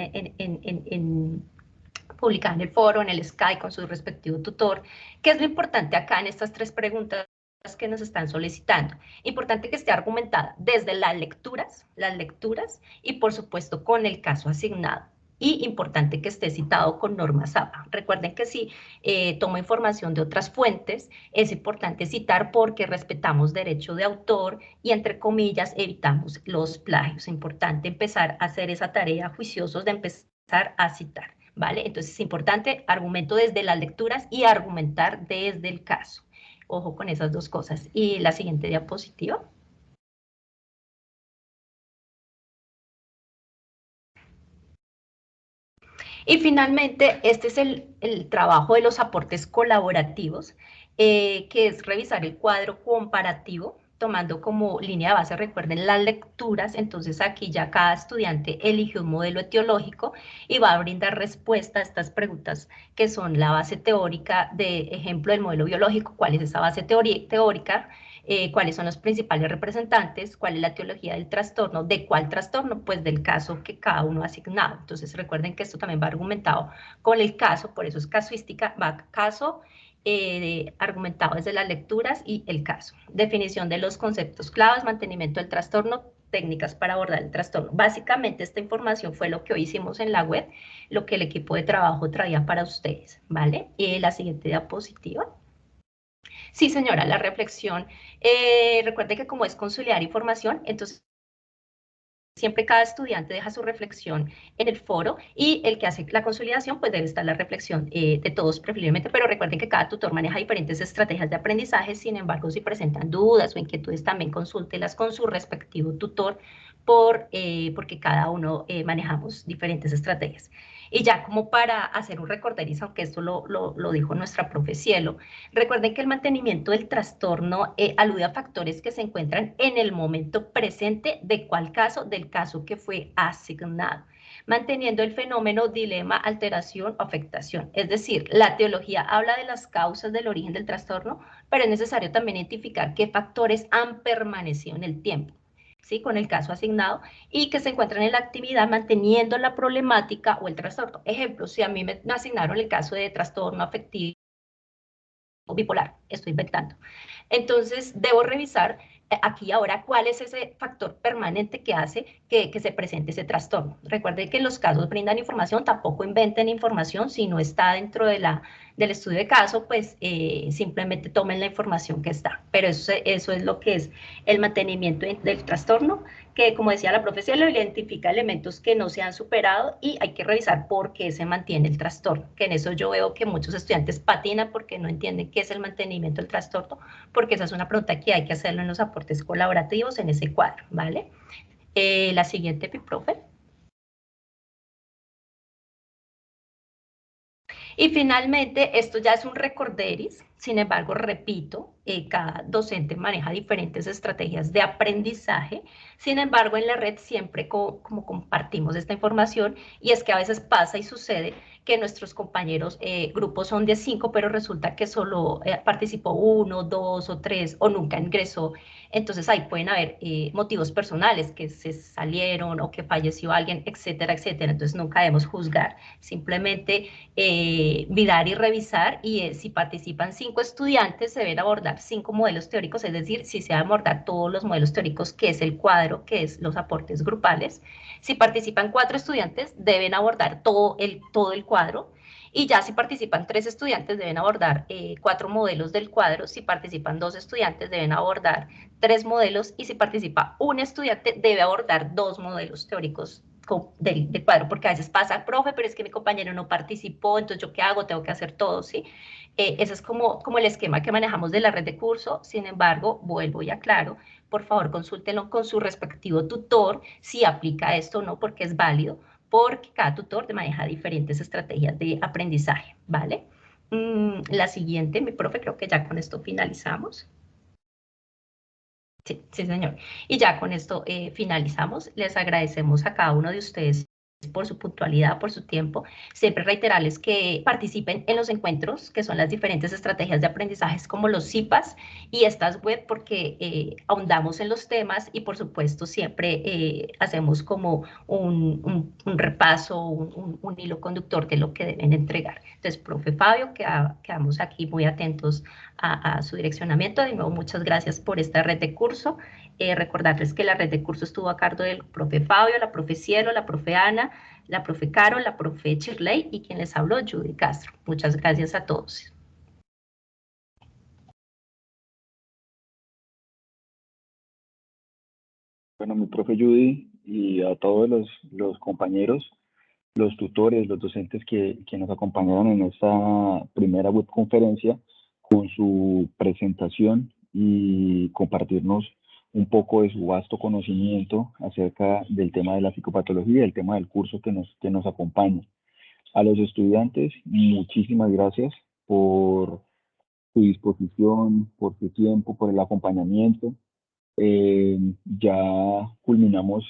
publicada en el foro, en el Skype, con su respectivo tutor. ¿Qué es lo importante acá en estas 3 preguntas que nos están solicitando? Importante que esté argumentada desde las lecturas, y por supuesto con el caso asignado. Y importante que esté citado con normas APA. Recuerden que si tomo información de otras fuentes, es importante citar porque respetamos derecho de autor y, entre comillas, evitamos los plagios. Importante empezar a hacer esa tarea juiciosos de empezar a citar, ¿vale? Entonces es importante argumento desde las lecturas y argumentar desde el caso. Ojo con esas 2 cosas. Y la siguiente diapositiva. Y finalmente, este es el trabajo de los aportes colaborativos, que es revisar el cuadro comparativo, tomando como línea de base, recuerden, las lecturas. Entonces aquí ya cada estudiante elige un modelo etiológico y va a brindar respuesta a estas preguntas que son la base teórica de ejemplo del modelo biológico, cuál es esa base teórica, cuáles son los principales representantes, cuál es la etiología del trastorno, de cuál trastorno, pues del caso que cada uno ha asignado. Entonces recuerden que esto también va argumentado con el caso, por eso es casuística, va caso argumentado desde las lecturas y el caso. Definición de los conceptos claves, mantenimiento del trastorno, técnicas para abordar el trastorno. Básicamente esta información fue lo que hoy hicimos en la web, lo que el equipo de trabajo traía para ustedes, ¿vale? Y la siguiente diapositiva. Sí, señora, la reflexión. Recuerde que como es consolidar información, entonces siempre cada estudiante deja su reflexión en el foro y el que hace la consolidación, pues debe estar la reflexión de todos preferiblemente, pero recuerden que cada tutor maneja diferentes estrategias de aprendizaje. Sin embargo, si presentan dudas o inquietudes, también consúltelas con su respectivo tutor porque cada uno manejamos diferentes estrategias. Y ya como para hacer un recorderizo, aunque esto lo dijo nuestra profe Cielo, recuerden que el mantenimiento del trastorno alude a factores que se encuentran en el momento presente de cuál caso, del caso que fue asignado, manteniendo el fenómeno, dilema, alteración o afectación. Es decir, la teología habla de las causas del origen del trastorno, pero es necesario también identificar qué factores han permanecido en el tiempo, ¿sí? Con el caso asignado, y que se encuentran en la actividad manteniendo la problemática o el trastorno. Ejemplo, si a mí me asignaron el caso de trastorno afectivo bipolar, estoy inventando. Entonces, debo revisar aquí ahora cuál es ese factor permanente que hace que se presente ese trastorno. Recuerden que los casos brindan información, tampoco inventen información. Si no está dentro del estudio de caso, pues simplemente tomen la información que está. Pero eso es lo que es el mantenimiento del trastorno, que como decía la profesora, lo identifica elementos que no se han superado y hay que revisar por qué se mantiene el trastorno, que en eso yo veo que muchos estudiantes patinan porque no entienden qué es el mantenimiento del trastorno, porque esa es una pregunta que hay que hacerlo en los aportes colaborativos en ese cuadro, ¿vale? La siguiente, mi profe. Y finalmente, esto ya es un recorderis, sin embargo, repito, cada docente maneja diferentes estrategias de aprendizaje. Sin embargo, en la red siempre como compartimos esta información, y es que a veces pasa y sucede que nuestros compañeros, grupos son de 5, pero resulta que solo participó 1, 2 o 3, o nunca ingresó. Entonces ahí pueden haber motivos personales, que se salieron o que falleció alguien, etcétera, etcétera. Entonces nunca debemos juzgar, simplemente mirar y revisar, y si participan 5 estudiantes, se deben abordar 5 modelos teóricos, es decir, si se van a abordar todos los modelos teóricos, que es el cuadro, que es los aportes grupales. Si participan 4 estudiantes, deben abordar todo el cuadro. Y ya si participan 3 estudiantes deben abordar 4 modelos del cuadro, si participan 2 estudiantes deben abordar 3 modelos y si participa un estudiante debe abordar 2 modelos teóricos del cuadro, porque a veces pasa, profe, pero es que mi compañero no participó, entonces ¿yo qué hago? Tengo que hacer todo, ¿sí? Ese es como el esquema que manejamos de la red de curso. Sin embargo, vuelvo y aclaro, por favor consúltenlo con su respectivo tutor si aplica esto o no, porque es válido, porque cada tutor maneja diferentes estrategias de aprendizaje, ¿vale? La siguiente, mi profe, creo que ya con esto finalizamos. Sí, sí, señor. Y ya con esto finalizamos. Les agradecemos a cada uno de ustedes por su puntualidad, por su tiempo. Siempre reiterarles que participen en los encuentros, que son las diferentes estrategias de aprendizajes como los CIPAS y estas web, porque ahondamos en los temas y por supuesto siempre hacemos como un repaso, un hilo conductor de lo que deben entregar. Entonces, profe Fabio, quedamos aquí muy atentos a su direccionamiento. De nuevo, muchas gracias por esta red de curso. Recordarles que la red de curso estuvo a cargo del profe Fabio, la profe Cielo, la profe Ana, la profe Caro, la profe Shirley y quien les habló, Judy Castro. Muchas gracias a todos. Bueno, mi profe Judy y a todos los compañeros, los tutores, los docentes que nos acompañaron en esta primera webconferencia con su presentación y compartirnos un poco de su vasto conocimiento acerca del tema de la psicopatología, el tema del curso que nos acompaña. A los estudiantes, muchísimas gracias por su disposición, por su tiempo, por el acompañamiento. Ya culminamos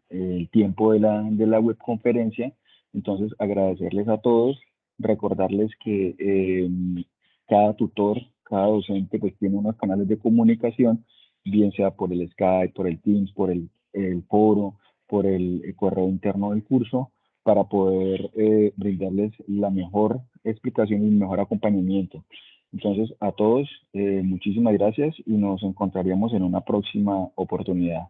el tiempo de la webconferencia, entonces agradecerles a todos, recordarles que cada tutor, cada docente pues tiene unos canales de comunicación, bien sea por el Skype, por el Teams, por el foro, por el correo interno del curso, para poder brindarles la mejor explicación y el mejor acompañamiento. Entonces, a todos, muchísimas gracias y nos encontraríamos en una próxima oportunidad.